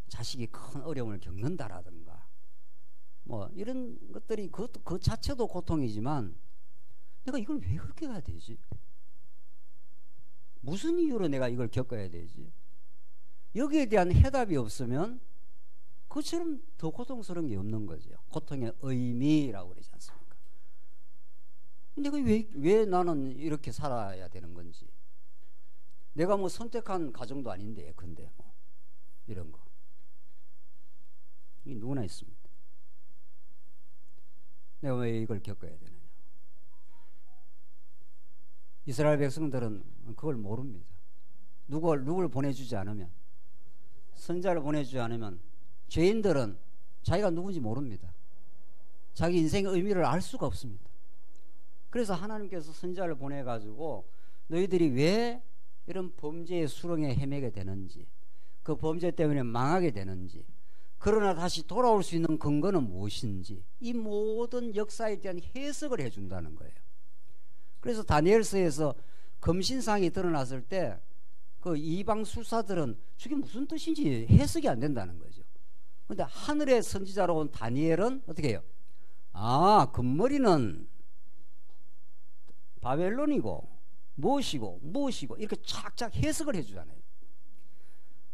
자식이 큰 어려움을 겪는다라든가 뭐 이런 것들이 그 자체도 고통이지만 내가 이걸 왜 그렇게 해야 되지? 무슨 이유로 내가 이걸 겪어야 되지? 여기에 대한 해답이 없으면 그처럼 더 고통스러운 게 없는 거죠. 고통의 의미라고 그러지 않습니까? 내가 왜 나는 이렇게 살아야 되는 건지, 내가 뭐 선택한 가정도 아닌데 근데 뭐 이런 거 이 누구나 있습니다. 내가 왜 이걸 겪어야 되느냐? 이스라엘 백성들은 그걸 모릅니다. 누굴 보내주지 않으면, 선지자를 보내주지 않으면 죄인들은 자기가 누군지 모릅니다. 자기 인생의 의미를 알 수가 없습니다. 그래서 하나님께서 선지자를 보내가지고 너희들이 왜 이런 범죄의 수렁에 헤매게 되는지, 그 범죄 때문에 망하게 되는지, 그러나 다시 돌아올 수 있는 근거는 무엇인지, 이 모든 역사에 대한 해석을 해준다는 거예요. 그래서 다니엘서에서 금신상이 드러났을 때 그 이방 술사들은 저게 무슨 뜻인지 해석이 안 된다는 거죠. 그런데 하늘의 선지자로 온 다니엘은 어떻게 해요? 아, 금머리는 바벨론이고 무엇이고 이렇게 착착 해석을 해주잖아요.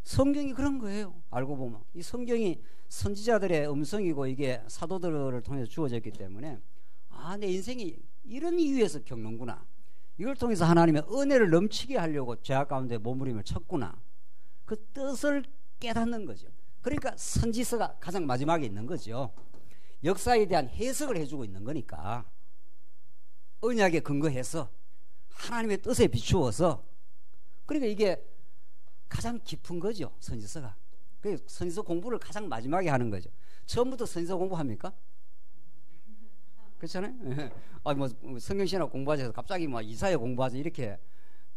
성경이 그런 거예요. 알고 보면 이 성경이 선지자들의 음성이고 이게 사도들을 통해서 주어졌기 때문에 아, 내 인생이 이런 이유에서 겪는구나. 이걸 통해서 하나님의 은혜를 넘치게 하려고 죄악 가운데 몸부림을 쳤구나. 그 뜻을 깨닫는 거죠. 그러니까 선지서가 가장 마지막에 있는 거죠. 역사에 대한 해석을 해주고 있는 거니까 언약에 근거해서 하나님의 뜻에 비추어서, 그러니까 이게 가장 깊은 거죠. 선지서가. 그래서 선지서 공부를 가장 마지막에 하는 거죠. 처음부터 선지서 공부합니까? 그렇잖아요. 아, 뭐 성경신학 공부하셔서 갑자기 뭐 이사야 공부하자 이렇게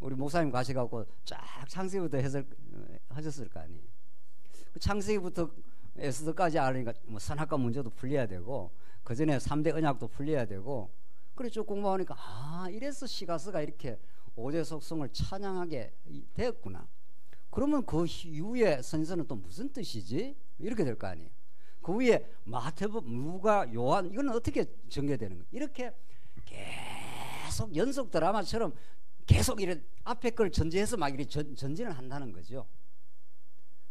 우리 목사님 가셔갖고 쫙 창세기부터 해석하셨을 거 아니에요. 그 창세기부터 에스더까지 알으니까 뭐 선악과 문제도 풀려야 되고 그 전에 3대 언약도 풀려야 되고, 그래 쭉 공부하니까 아, 이래서 시가서가 이렇게 오대 속성을 찬양하게 되었구나. 그러면 그 이후에 선지서는 또 무슨 뜻이지? 이렇게 될 거 아니에요. 그 위에 마태복음, 누가, 요한, 이거는 어떻게 전개되는 거예요? 이렇게 계속 연속 드라마처럼 계속 이런 앞에 걸 전제해서 막 이렇게 전진을 한다는 거죠.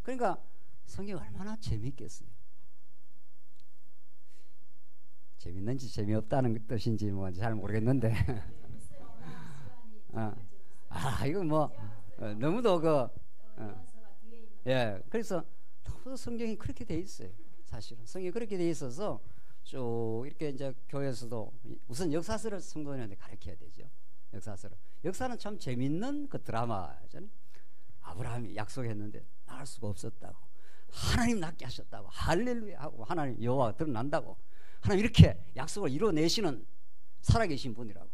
그러니까 성경이 얼마나 재미있겠어요. 재밌는지 재미없다는 뜻인지 뭐 잘 모르겠는데 이거 뭐 너무도 예, 그래서 너무도 성경이 그렇게 돼 있어요. 사실은 성경이 그렇게 돼 있어서 쭉 이렇게 이제 교회에서도 우선 역사서를 성도들한테 가르쳐야 되죠. 역사는 참 재밌는 그 드라마잖아요. 아브라함이 약속했는데 낳을 수가 없었다고, 하나님 낳게 하셨다고, 할렐루야 하고 하나님 여호와가 드러난다고, 하나님 이렇게 약속을 이뤄내시는 살아계신 분이라고,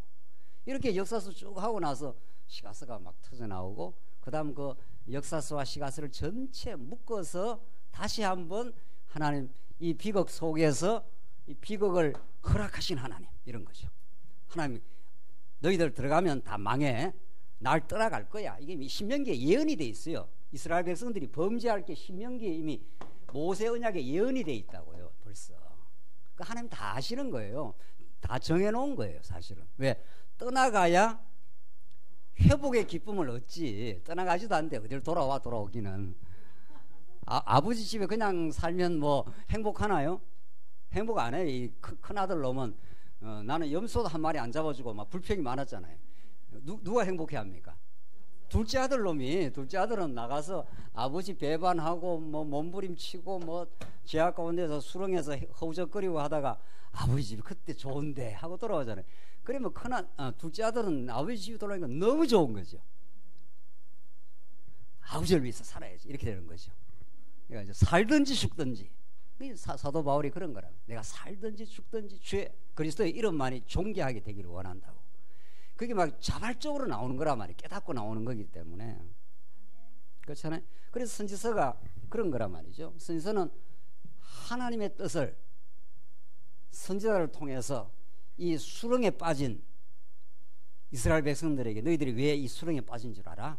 이렇게 역사서 쭉 하고 나서 시가서가 막 터져 나오고, 그 다음 그 역사서와 시가서를 전체 묶어서 다시 한번 하나님 이 비극 속에서 이 비극을 허락하신 하나님, 이런 거죠. 하나님 너희들 들어가면 다 망해, 날 떠나갈 거야. 이게 신명기에 예언이 돼 있어요. 이스라엘 백성들이 범죄할 게 신명기에 이미 모세 언약에 예언이 돼 있다고요. 벌써 그 하나님 다 아시는 거예요. 다 정해놓은 거예요. 사실은 왜? 떠나가야 회복의 기쁨을 얻지. 떠나가지도 않는데 어딜 돌아오기는. 아버지 집에 그냥 살면 뭐 행복하나요? 행복 안 해요. 이 큰아들 놈은 나는 염소도 한 마리 안 잡아주고 막 불평이 많았잖아요. 누가 행복해 합니까? 둘째 아들 놈이. 둘째 아들은 나가서 아버지 배반하고 뭐 몸부림치고 뭐 제약 가운데서 수렁에서 허우적거리고 하다가 아버지 집 그때 좋은데 하고 돌아오잖아요. 그러면 둘째 아들은 아버지 집에 돌아오니까 너무 좋은 거죠. 아버지를 위해서 살아야지, 이렇게 되는 거죠. 그러니까 이제 살든지 죽든지, 사도 바울이 그런 거라. 내가 살든지 죽든지 주의 그리스도의 이름만이 존귀하게 되기를 원한다고. 그게 막 자발적으로 나오는 거란 말이에요. 깨닫고 나오는 거기 때문에. 그렇잖아요. 그래서 선지서가 그런 거란 말이죠. 선지서는 하나님의 뜻을 선지자를 통해서 이 수렁에 빠진 이스라엘 백성들에게, 너희들이 왜 이 수렁에 빠진 줄 알아?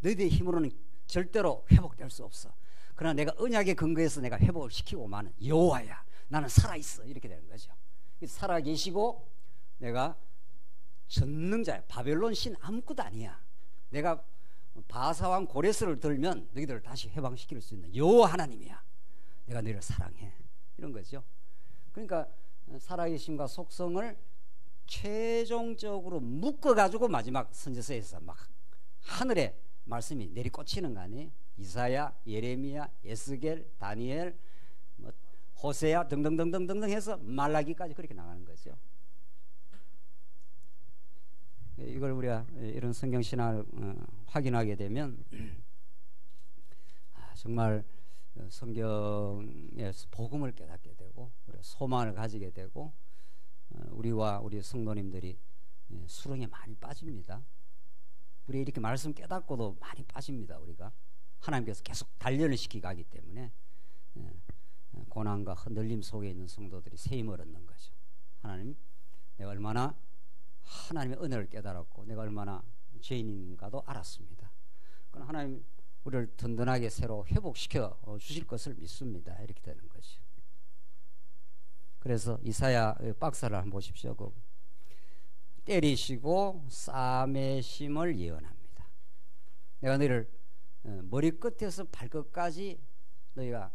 너희들의 힘으로는 절대로 회복될 수 없어. 그러나 내가 언약에 근거해서 내가 회복을 시키고 마는 여호와야. 나는 살아있어. 이렇게 되는 거죠. 살아계시고 내가 전능자야. 바벨론 신 아무것도 아니야. 내가 바사왕 고레스를 들면 너희들을 다시 해방시킬 수 있는 여호와 하나님이야. 내가 너희를 사랑해. 이런 거죠. 그러니까 살아계심과 속성을 최종적으로 묶어가지고 마지막 선지서에서 막 하늘에 말씀이 내리꽂히는 거 아니에요? 이사야, 예레미야, 에스겔, 다니엘, 뭐 호세야 등등등등등등 해서 말라기까지 그렇게 나가는 거죠. 이걸 우리가 이런 성경 신학을 확인하게 되면 정말 성경의 복음을 깨닫게 되고 우리가 소망을 가지게 되고 우리와 우리 성도님들이 수렁에 많이 빠집니다. 우리 이렇게 말씀 깨닫고도 많이 빠집니다. 우리가 하나님께서 계속 단련을 시키고 가기 때문에 고난과 흔들림 속에 있는 성도들이 세임을 얻는 거죠. 하나님, 내가 얼마나 하나님의 은혜를 깨달았고 내가 얼마나 죄인인가도 알았습니다. 그럼 하나님 우리를 든든하게 새로 회복시켜 주실 것을 믿습니다. 이렇게 되는 거죠. 그래서 이사야 박사를 한번 보십시오. 때리시고 싸매심을 예언합니다. 내가 너희를 머리끝에서 발끝까지 너희가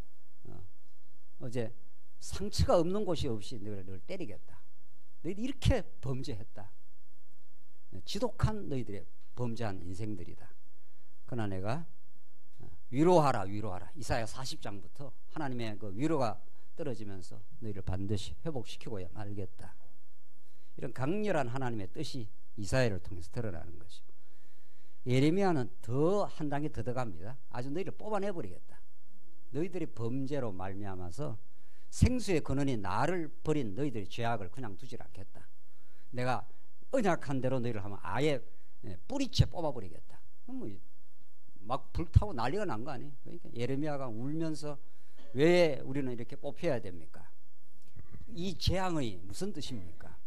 어제 상처가 없는 곳이 없이 너희를 때리겠다. 너희들이 이렇게 범죄했다. 지독한 너희들의 범죄한 인생들이다. 그러나 내가 위로하라 위로하라. 이사야 40장부터 하나님의 그 위로가 떨어지면서 너희를 반드시 회복시키고야 말겠다. 이런 강렬한 하나님의 뜻이 이사야를 통해서 드러나는 거죠. 예레미야는 더 한 단계 더 들어갑니다. 아주 너희를 뽑아내버리겠다. 너희들이 범죄로 말미암아서 생수의 근원이 나를 버린 너희들의 죄악을 그냥 두질 않겠다. 내가 언약한 대로 너희를 하면 아예 뿌리채 뽑아버리겠다. 막 불타고 난리가 난 거 아니에요. 그러니까 예레미야가 울면서 왜 우리는 이렇게 뽑혀야 됩니까? 이 재앙의 무슨 뜻입니까?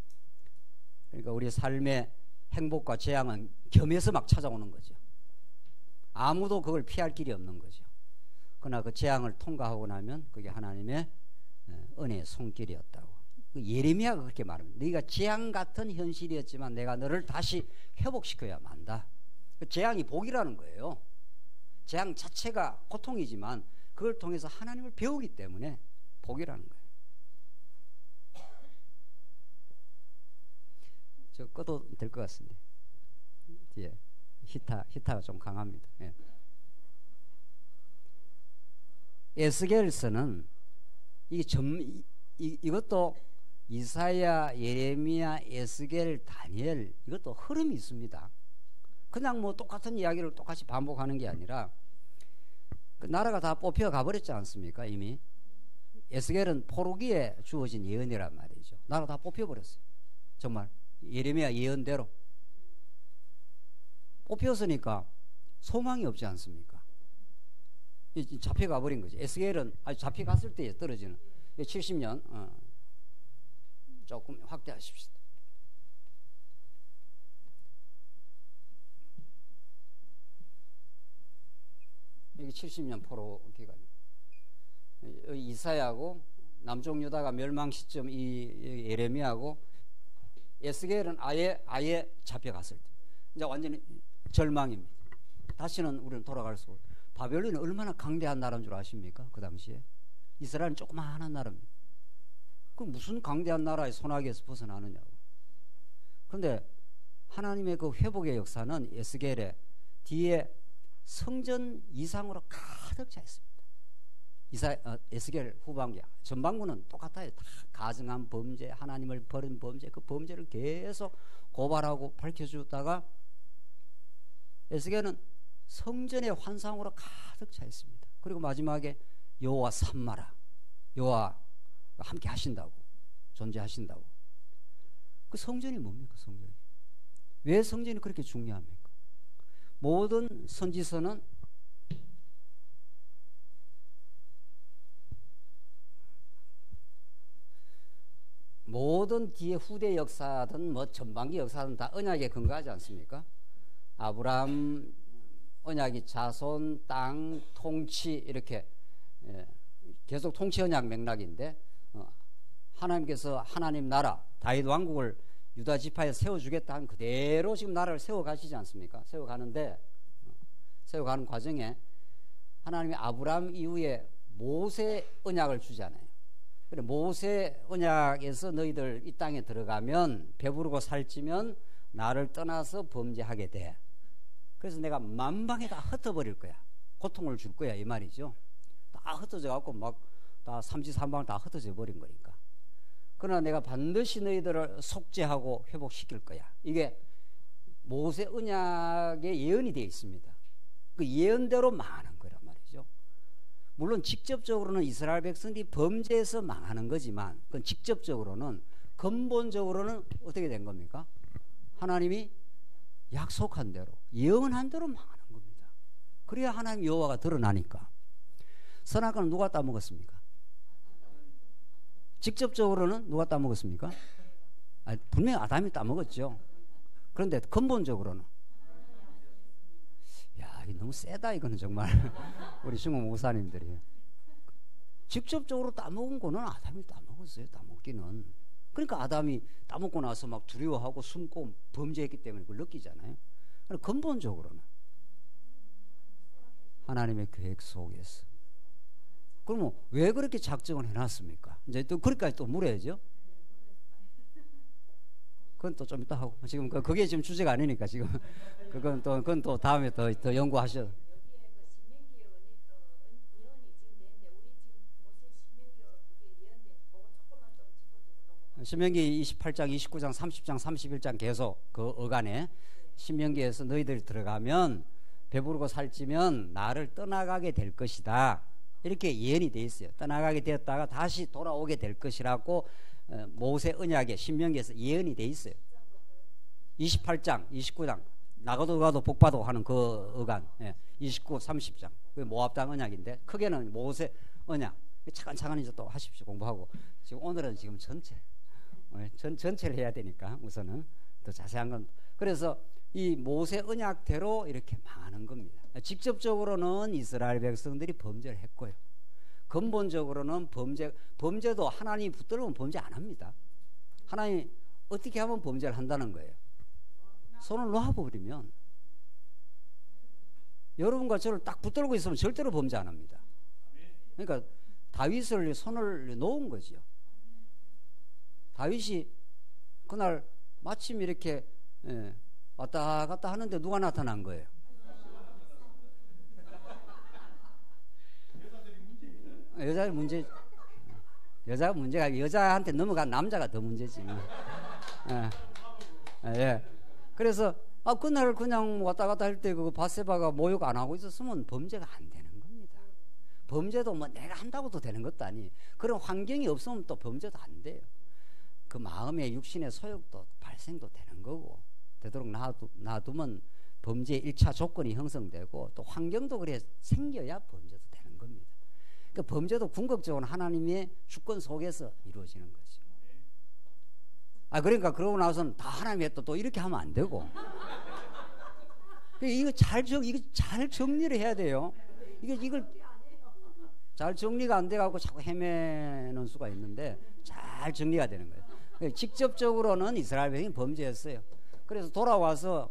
그러니까 우리 삶의 행복과 재앙은 겸해서 막 찾아오는 거죠. 아무도 그걸 피할 길이 없는 거죠. 그러나 그 재앙을 통과하고 나면 그게 하나님의 은혜의 손길이었다고. 예레미야가 그렇게 말합니다. 네가 재앙 같은 현실이었지만 내가 너를 다시 회복시켜야 한다. 재앙이 복이라는 거예요. 재앙 자체가 고통이지만 그걸 통해서 하나님을 배우기 때문에 복이라는 거예요. 저 꺼도 될 것 같습니다. 뒤에 히타가 좀 강합니다. 예. 에스겔서는 이것도 이사야, 예레미야, 에스겔, 다니엘 이것도 흐름이 있습니다. 그냥 뭐 똑같은 이야기를 똑같이 반복하는 게 아니라 그 나라가 다 뽑혀 가버렸지 않습니까? 이미 에스겔은 포로기에 주어진 예언이란 말이죠. 나라 다 뽑혀버렸어요. 정말 예레미야 예언대로 뽑혔으니까 소망이 없지 않습니까? 잡혀가 버린 거죠. 에스겔은 아주 잡혀갔을 때 떨어지는 70년 조금 확대하십시오. 이게 70년 포로 기간이에요. 이사야하고 남쪽 유다가 멸망 시점 이 예레미야하고 에스겔은 아예 잡혀갔을 때 이제 완전히 절망입니다. 다시는 우리는 돌아갈 수 없어요. 바벨론이 얼마나 강대한 나라인 줄 아십니까? 그 당시에 이스라엘은 조그마한 나라입니다. 그 무슨 강대한 나라의 손아귀에서 벗어나느냐고. 그런데 하나님의 그 회복의 역사는 에스겔의 뒤에 성전 이상으로 가득 차 있습니다. 에스겔 후반기, 전반부는 똑같아요. 다 가증한 범죄, 하나님을 버린 범죄, 그 범죄를 계속 고발하고 밝혀주다가 에스겔은 성전의 환상으로 가득 차 있습니다. 그리고 마지막에 여호와 삼마라, 여호와 함께 하신다고, 존재하신다고. 그 성전이 뭡니까? 성전이 왜 성전이 그렇게 중요합니까? 모든 선지서는 모든 뒤에 후대 역사든 뭐 전반기 역사든 다 언약에 근거하지 않습니까? 아브라함 언약이 자손, 땅, 통치 이렇게 계속 통치 언약 맥락인데 하나님께서 하나님 나라 다윗 왕국을 유다 지파에 세워주겠다 한 그대로 지금 나라를 세워가시지 않습니까? 세워가는 과정에 하나님이 아브라함 이후에 모세 언약을 주잖아요. 그래 모세 언약에서 너희들 이 땅에 들어가면 배부르고 살찌면 나를 떠나서 범죄하게 돼. 그래서 내가 만방에 다 흩어버릴 거야. 고통을 줄 거야 이 말이죠. 다 흩어져 갖고 막 다 삼지삼방 다 흩어져 버린 거니까. 그러나 내가 반드시 너희들을 속죄하고 회복시킬 거야. 이게 모세 언약의 예언이 되어 있습니다. 그 예언대로 망하는 거란 말이죠. 물론 직접적으로는 이스라엘 백성들이 범죄해서 망하는 거지만 그건 직접적으로는 근본적으로는 어떻게 된 겁니까? 하나님이 약속한 대로 예언한 대로 망하는 겁니다. 그래야 하나님 여호와가 드러나니까. 선악과는 누가 따먹었습니까? 직접적으로는 누가 따먹었습니까? 분명히 아담이 따먹었죠. 그런데 근본적으로는, 야, 이거 너무 세다 이거는 정말. 우리 중국 목사님들이 직접적으로 따먹은 거는 아담이 따먹었어요. 따먹기는. 그러니까 아담이 따먹고 나서 막 두려워하고 숨고 범죄했기 때문에 그걸 느끼잖아요. 근본적으로는 하나님의 계획 속에서. 그러면 왜 그렇게 작정을 해놨습니까? 이제 또 그렇게까지 또 물어야죠. 그건 또 좀 이따 하고, 지금 그게 지금 주제가 아니니까 지금 그건 또 다음에 더 연구하셔. 신명기 28장, 29장, 30장, 31장 계속 그 어간에 신명기에서 너희들이 들어가면 배부르고 살찌면 나를 떠나가게 될 것이다. 이렇게 예언이 돼 있어요. 떠나가게 되었다가 다시 돌아오게 될 것이라고 모세 언약에 신명기에서 예언이 돼 있어요. 28장, 29장 나가도 가도 복받고 하는 그 어간, 29, 30장 그 모압 땅 언약인데 크게는 모세 언약. 차근차근 이제 또 하십시오. 공부하고. 지금 오늘은 지금 전체를 해야 되니까 우선은 더 자세한 건. 그래서 이 모세 언약대로 이렇게 망하는 겁니다. 직접적으로는 이스라엘 백성들이 범죄를 했고요. 근본적으로는 범죄도 하나님이 붙들면 범죄 안 합니다. 하나님이 어떻게 하면 범죄를 한다는 거예요? 손을 놓아버리면. 여러분과 저를 딱 붙들고 있으면 절대로 범죄 안 합니다. 그러니까 다윗을 손을 놓은 거죠. 다윗이 그날 마침 이렇게 왔다 갔다 하는데 누가 나타난 거예요? 여자의 문제. 여자가 문제가 아니고 여자한테 넘어간 남자가 더 문제지. 예. 그래서 그날 그냥 왔다 갔다 할 때 그 바세바가 모욕 안 하고 있었으면 범죄가 안 되는 겁니다. 범죄도 뭐 내가 한다고도 되는 것도 아니. 그런 환경이 없으면 또 범죄도 안 돼요. 그 마음의 육신의 소욕도 발생도 되는 거고, 되도록 놔두면 범죄의 1차 조건이 형성되고 또 환경도 그래 생겨야 범죄도 되는 겁니다. 그러니까 범죄도 궁극적으로 하나님의 주권 속에서 이루어지는 거죠. 그러니까 그러고 나서는 다 하나님이 했다 또 이렇게 하면 안 되고. 이거 잘 정리를 해야 돼요. 이걸 잘 정리가 안 돼갖고 자꾸 헤매는 수가 있는데 잘 정리가 되는 거예요. 직접적으로는 이스라엘 백성이 범죄했어요. 그래서 돌아와가지고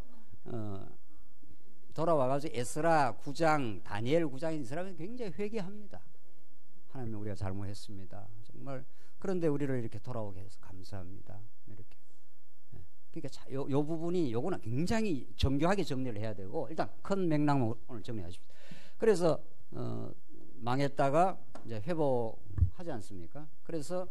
에스라 9장, 다니엘 9장에 이스라엘 백성이 굉장히 회개합니다. 하나님, 우리가 잘못했습니다. 정말. 그런데 우리를 이렇게 돌아오게 해서 감사합니다. 이렇게. 그러니까 요 부분이 요거는 굉장히 정교하게 정리를 해야 되고, 일단 큰 맥락만 오늘 정리하십시오. 그래서 망했다가 이제 회복하지 않습니까? 그래서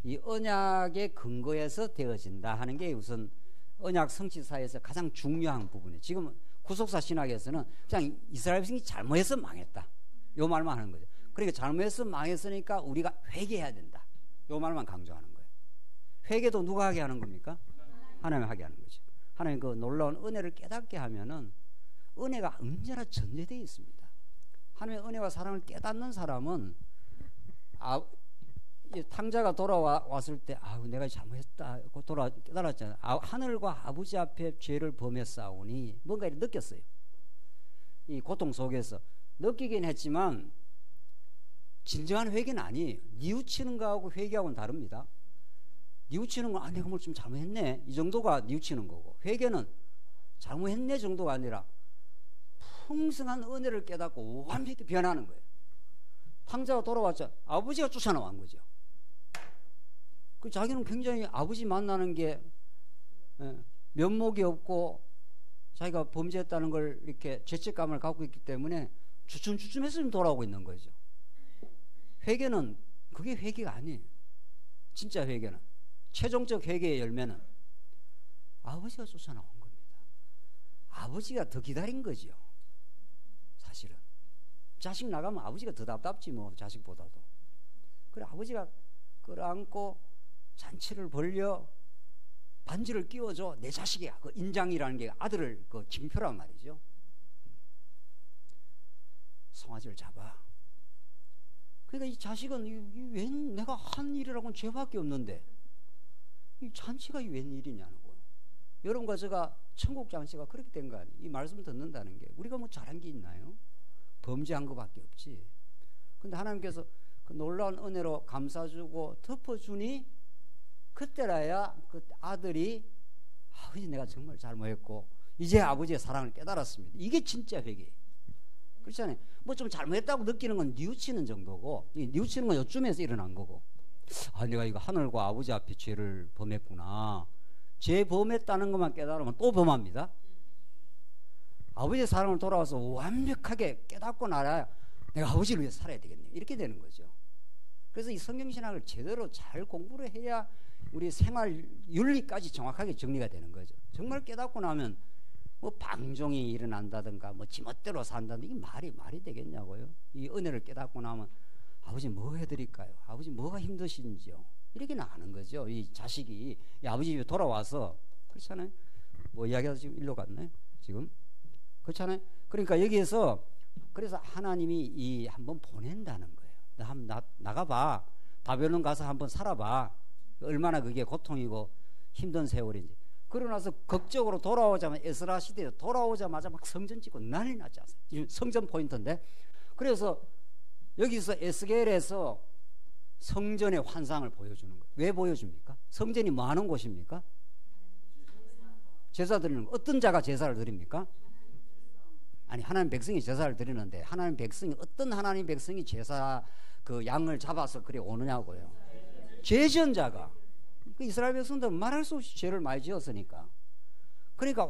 이 언약의 근거에서 되어진다 하는 게 우선 언약 성취사에서 가장 중요한 부분이에요. 지금 구속사 신학에서는 그냥 이스라엘 백성이 잘못해서 망했다, 요 말만 하는 거죠. 그러니까 잘못해서 망했으니까 우리가 회개해야 된다, 요 말만 강조하는 거예요. 회개도 누가 하게 하는 겁니까? 하나님이 하게 하는 거죠. 하나님 그 놀라운 은혜를 깨닫게 하면은 은혜가 언제나 전제되어 있습니다. 하나님의 은혜와 사랑을 깨닫는 사람은 탕자가 돌아왔을 때 내가 잘못했다 깨달았잖아요. 하늘과 아버지 앞에 죄를 범했사오니 뭔가 이렇게 느꼈어요. 이 고통 속에서 느끼긴 했지만 진정한 회개는 아니에요. 뉘우치는 거하고 회개하고는 다릅니다. 뉘우치는 건 내가 뭘 좀 잘못했네, 이 정도가 뉘우치는 거고, 회개는 잘못했네 정도가 아니라 풍성한 은혜를 깨닫고 완벽히 변하는 거예요. 탕자가 돌아왔죠. 아버지가 쫓아나온 거죠. 그 자기는 굉장히 아버지 만나는 게 면목이 없고 자기가 범죄했다는 걸 이렇게 죄책감을 갖고 있기 때문에 주춤주춤해서 지금 돌아오고 있는 거죠. 회개는 그게 회개가 아니에요. 진짜 회개는, 최종적 회개의 열매는 아버지가 쫓아나온 겁니다. 아버지가 더 기다린 거죠. 사실은 자식 나가면 아버지가 더 답답지 뭐, 자식보다도. 그래 아버지가 끌어안고 잔치를 벌려 반지를 끼워줘. 내 자식이야. 그 인장이라는 게 아들을 그 징표란 말이죠. 송아지를 잡아. 그러니까 이 자식은 웬 내가 한 일이라고는 죄밖에 없는데 이 잔치가 웬일이냐는 거예요. 여러분과 제가 천국 잔치가 그렇게 된 거 아니에요. 이 말씀 듣는다는 게 우리가 뭐 잘한 게 있나요? 범죄한 것밖에 없지. 근데 하나님께서 그 놀라운 은혜로 감싸주고 덮어주니 그때라야 그 아들이 아버지 내가 정말 잘못했고 이제 아버지의 사랑을 깨달았습니다. 이게 진짜 회개예요. 그렇잖아요. 뭐 좀 잘못했다고 느끼는 건 뉘우치는 정도고, 뉘우치는 건 요쯤에서 일어난 거고, 아 내가 이거 하늘과 아버지 앞에 죄를 범했구나. 죄 범했다는 것만 깨달으면 또 범합니다. 아버지의 사랑을 돌아와서 완벽하게 깨닫고 나야 내가 아버지를 위해 살아야 되겠네. 이렇게 되는 거죠. 그래서 이 성경신학을 제대로 잘 공부를 해야 우리 생활 윤리까지 정확하게 정리가 되는 거죠. 정말 깨닫고 나면 뭐 방종이 일어난다든가 뭐 지멋대로 산다든가 이게 말이 되겠냐고요. 이 은혜를 깨닫고 나면 아버지 뭐 해드릴까요? 아버지 뭐가 힘드신지요? 이렇게 나가는 거죠. 이 자식이 이 아버지 집에 돌아와서 그렇잖아요. 뭐 이야기하다 지금 일로 갔네 지금 그렇잖아요. 그러니까 여기에서 그래서 하나님이 이 한번 보낸다는 거예요. 한번 나가봐. 바벨론 가서 한번 살아봐. 얼마나 그게 고통이고 힘든 세월인지. 그러고 나서 극적으로 돌아오자마자 에스라 시대에 돌아오자마자 막 성전 짓고 난리 났지 않습니까? 지금 성전 포인트인데. 그래서 여기서 에스겔에서 성전의 환상을 보여주는 거예요. 왜 보여줍니까? 성전이 뭐 하는 곳입니까? 제사 드리는 거. 어떤 자가 제사를 드립니까? 아니 하나님 백성이 제사를 드리는데 하나님 백성이 어떤 하나님 백성이 제사 그 양을 잡아서 그래 오느냐고요. 죄 지은 자가. 그 이스라엘 백성들은 말할 수 없이 죄를 많이 지었으니까. 그러니까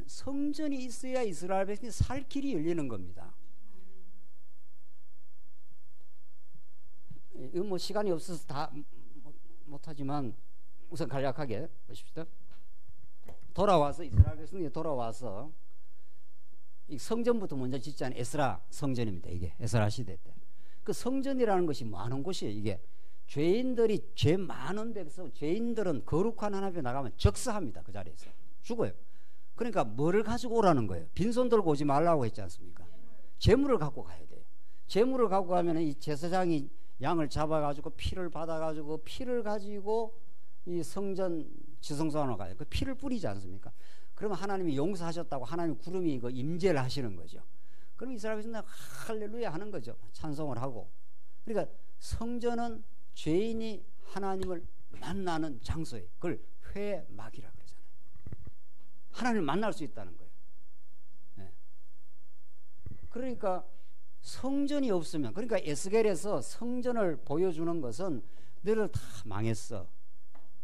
성전이 있어야 이스라엘 백성이 살 길이 열리는 겁니다. 이거 뭐 시간이 없어서 다 못하지만 우선 간략하게 보십시다. 돌아와서 이스라엘 백성이 돌아와서 이 성전부터 먼저 짓지 않은 에스라 성전입니다. 이게 에스라 시대 때. 그 성전이라는 것이 많은 곳이에요. 이게 죄인들이 죄 많은 백성, 죄인들은 거룩한 하나님 앞에 나가면 적사합니다. 그 자리에서 죽어요. 그러니까 뭐를 가지고 오라는 거예요? 빈손 들고 오지 말라고 했지 않습니까? 재물을 갖고 가야 돼요. 재물을 갖고 가면 이 제사장이 양을 잡아가지고 피를 받아가지고 피를 가지고 이 성전 지성소 안으로 가요. 그 피를 뿌리지 않습니까? 그러면 하나님이 용서하셨다고 하나님 구름이 그 임재를 하시는 거죠. 그럼 이스라엘 백성들 할렐루야 하는 거죠. 찬송을 하고. 그러니까 성전은 죄인이 하나님을 만나는 장소예요. 그걸 회막이라 그러잖아요. 하나님을 만날 수 있다는 거예요. 네. 그러니까 성전이 없으면, 그러니까 에스겔에서 성전을 보여주는 것은 너를 다 망했어.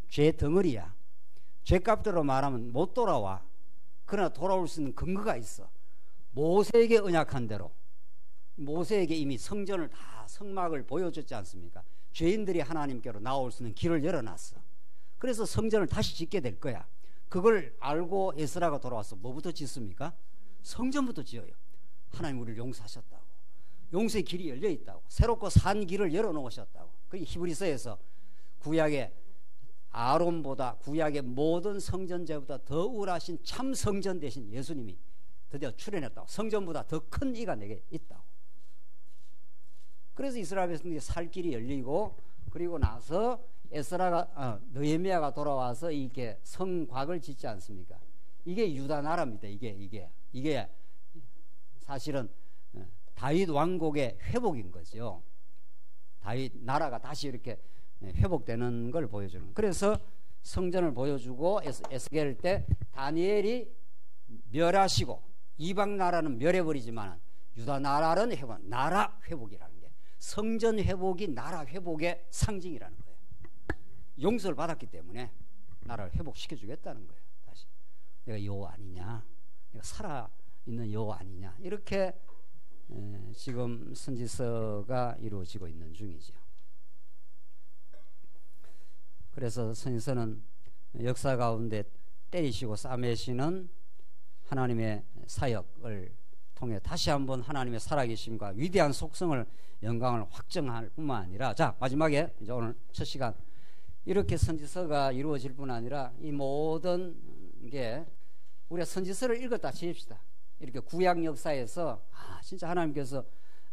죄 덩어리야. 죄값대로 말하면 못 돌아와. 그러나 돌아올 수 있는 근거가 있어. 모세에게 언약한 대로 모세에게 이미 성전을 다 성막을 보여줬지 않습니까? 죄인들이 하나님께로 나올 수 있는 길을 열어놨어. 그래서 성전을 다시 짓게 될 거야. 그걸 알고 에스라가 돌아와서 뭐부터 짓습니까? 성전부터 지어요. 하나님 우리를 용서하셨다고, 용서의 길이 열려있다고, 새롭고 산 길을 열어놓으셨다고. 그게 히브리서에서 구약의 아론보다, 구약의 모든 성전제보다 더 우월하신 참 성전 대신 예수님이 드디어 출현했다고. 성전보다 더 큰 이가 내게 있다고. 그래서 이스라엘 백성들이 살 길이 열리고, 그리고 나서 에스라가 느헤미야가 돌아와서 이렇게 성곽을 짓지 않습니까? 이게 유다 나라입니다. 이게 사실은 다윗 왕국의 회복인 거죠. 다윗 나라가 다시 이렇게 회복되는 걸 보여주는. 그래서 성전을 보여주고 에스겔 때 다니엘이 멸하시고 이방 나라는 멸해버리지만 유다 나라는 회복, 나라 회복이라는 게, 성전 회복이 나라 회복의 상징이라는 거예요. 용서를 받았기 때문에 나라를 회복시켜 주겠다는 거예요. 다시 내가 여호와 아니냐, 내가 살아있는 여호와 아니냐, 이렇게 지금 선지서가 이루어지고 있는 중이죠. 그래서 선지서는 역사 가운데 때리시고 싸매시는 하나님의 사역을 통해 다시 한번 하나님의 살아계심과 위대한 속성을, 영광을 확증할 뿐만 아니라, 자 마지막에 이제 오늘 첫 시간 이렇게 선지서가 이루어질 뿐 아니라 이 모든 게 우리가 선지서를 읽었다 치십시다. 이렇게 구약 역사에서 진짜 하나님께서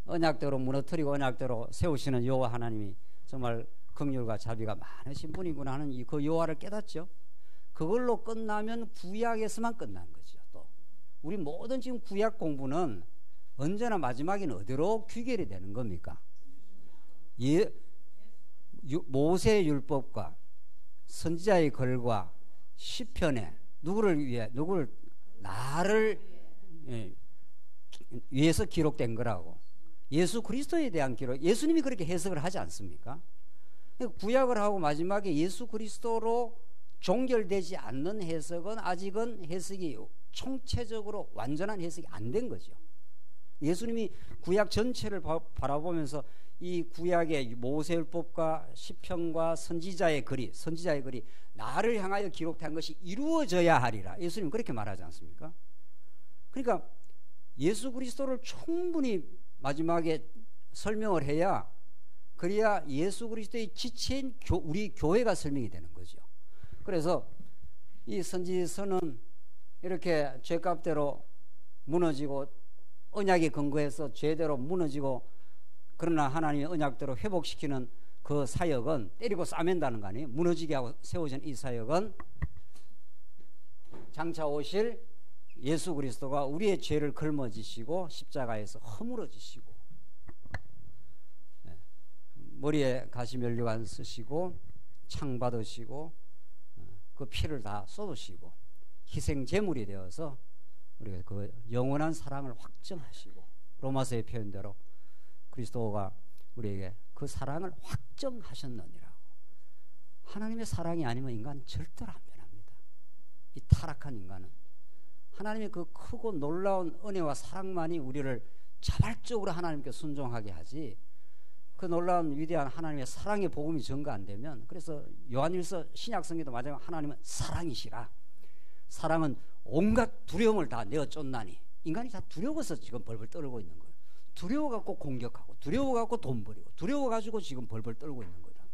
언약대로 무너뜨리고 언약대로 세우시는 여호와 하나님이 정말 긍휼과 자비가 많으신 분이구나 하는 그 여호와를 깨닫죠. 그걸로 끝나면 구약에서만 끝난 거죠. 또 우리 모든 지금 구약 공부는 언제나 마지막에는 어디로 귀결이 되는 겁니까? 모세의 율법과 선지자의 글과 시편에 나를 위해서 기록된 거라고. 예수 그리스도에 대한 기록, 예수님이 그렇게 해석을 하지 않습니까? 구약을 하고 마지막에 예수 그리스도로 종결되지 않는 해석은 아직은 해석이 총체적으로 완전한 해석이 안 된 거죠. 예수님이 구약 전체를 바라보면서 이 구약의 모세율법과 시편과 선지자의 글이 나를 향하여 기록된 것이 이루어져야 하리라. 예수님 그렇게 말하지 않습니까? 그러니까 예수 그리스도를 충분히 마지막에 설명을 해야, 그래야 예수 그리스도의 지체인 우리 교회가 설명이 되는 거죠. 그래서 이 선지서는 이렇게 죄값대로 무너지고 언약에 근거해서 죄대로 무너지고, 그러나 하나님의 언약대로 회복시키는 그 사역은 때리고 싸맨다는 거 아니에요. 무너지게 하고 세워진 이 사역은 장차 오실 예수 그리스도가 우리의 죄를 걸머지시고 십자가에서 허물어지시고 머리에 가시면류관 쓰시고 창 받으시고 그 피를 다 쏟으시고 희생 제물이 되어서 우리가 그 영원한 사랑을 확정하시고, 로마서의 표현대로 그리스도가 우리에게 그 사랑을 확정하셨느니라고. 하나님의 사랑이 아니면 인간은 절대로 안 변합니다. 이 타락한 인간은 하나님의 그 크고 놀라운 은혜와 사랑만이 우리를 자발적으로 하나님께 순종하게 하지, 그 놀라운 위대한 하나님의 사랑의 복음이 전가 안 되면, 그래서 요한일서 신약성경도 마찬가지로 하나님은 사랑이시라. 사랑은 온갖 두려움을 다 내어 쫓나니. 인간이 다 두려워서 지금 벌벌 떨고 있는 거예요. 두려워갖고 공격하고, 두려워갖고 돈 버리고, 두려워가지고 지금 벌벌 떨고 있는 거다.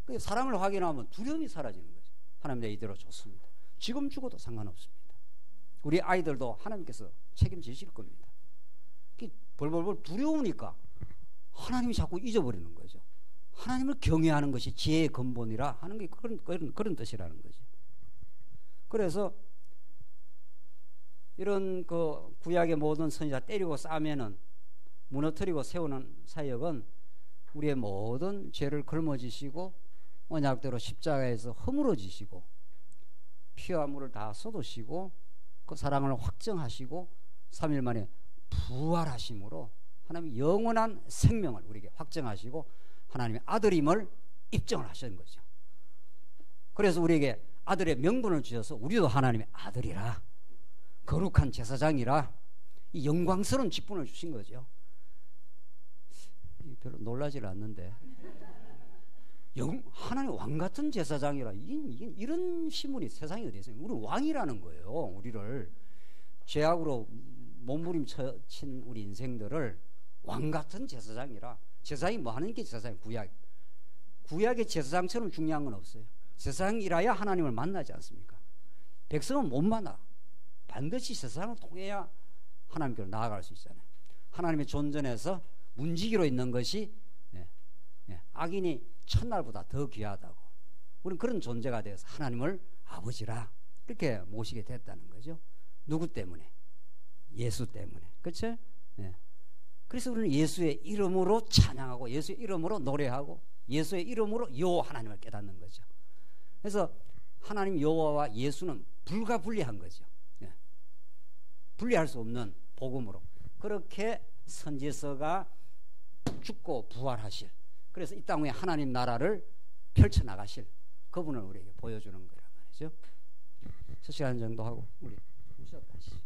그 사랑을 확인하면 두려움이 사라지는 거죠. 하나님 내 이대로 좋습니다. 지금 죽어도 상관없습니다. 우리 아이들도 하나님께서 책임지실 겁니다. 벌벌벌 두려우니까 하나님이 자꾸 잊어버리는 거죠. 하나님을 경외하는 것이 지혜의 근본이라 하는 게 그런 뜻이라는 거죠. 그래서 이런 그 구약의 모든 선지자 때리고 싸매는, 무너뜨리고 세우는 사역은 우리의 모든 죄를 걸머지시고 언약대로 십자가에서 허물어지시고 피와 물을 다 쏟으시고 그 사랑을 확정하시고 3일 만에 부활하심으로 하나님의 영원한 생명을 우리에게 확정하시고 하나님의 아들임을 입증을 하신 거죠. 그래서 우리에게 아들의 명분을 주셔서 우리도 하나님의 아들이라, 거룩한 제사장이라, 이 영광스러운 직분을 주신 거죠. 별로 놀라질 않는데 하나님 왕 같은 제사장이라, 이런 신분이 세상에 어디 있어요? 우리 왕이라는 거예요. 우리를 죄악으로 몸부림친 우리 인생들을 왕 같은 제사장이라. 제사장이 뭐 하는 게 제사장? 구약의 제사장처럼 중요한 건 없어요. 제사장이라야 하나님을 만나지 않습니까? 백성은 못 만나. 반드시 제사장을 통해야 하나님께로 나아갈 수 있잖아요. 하나님의 존전에서 문지기로 있는 것이 악인이 첫날보다 더 귀하다고. 우리는 그런 존재가 되어서 하나님을 아버지라 이렇게 모시게 됐다는 거죠. 누구 때문에? 예수 때문에. 그렇죠? 그래서 우리는 예수의 이름으로 찬양하고 예수의 이름으로 노래하고 예수의 이름으로 여호와 하나님을 깨닫는 거죠. 그래서 하나님 여호와와 예수는 불가분리한 거죠. 분리할 수 없는 복음으로 그렇게 선지서가 죽고 부활하실, 그래서 이 땅 위에 하나님 나라를 펼쳐나가실 그분을 우리에게 보여주는 거란 말이죠. 3시간 정도 하고 우리 쉬었다 하시죠.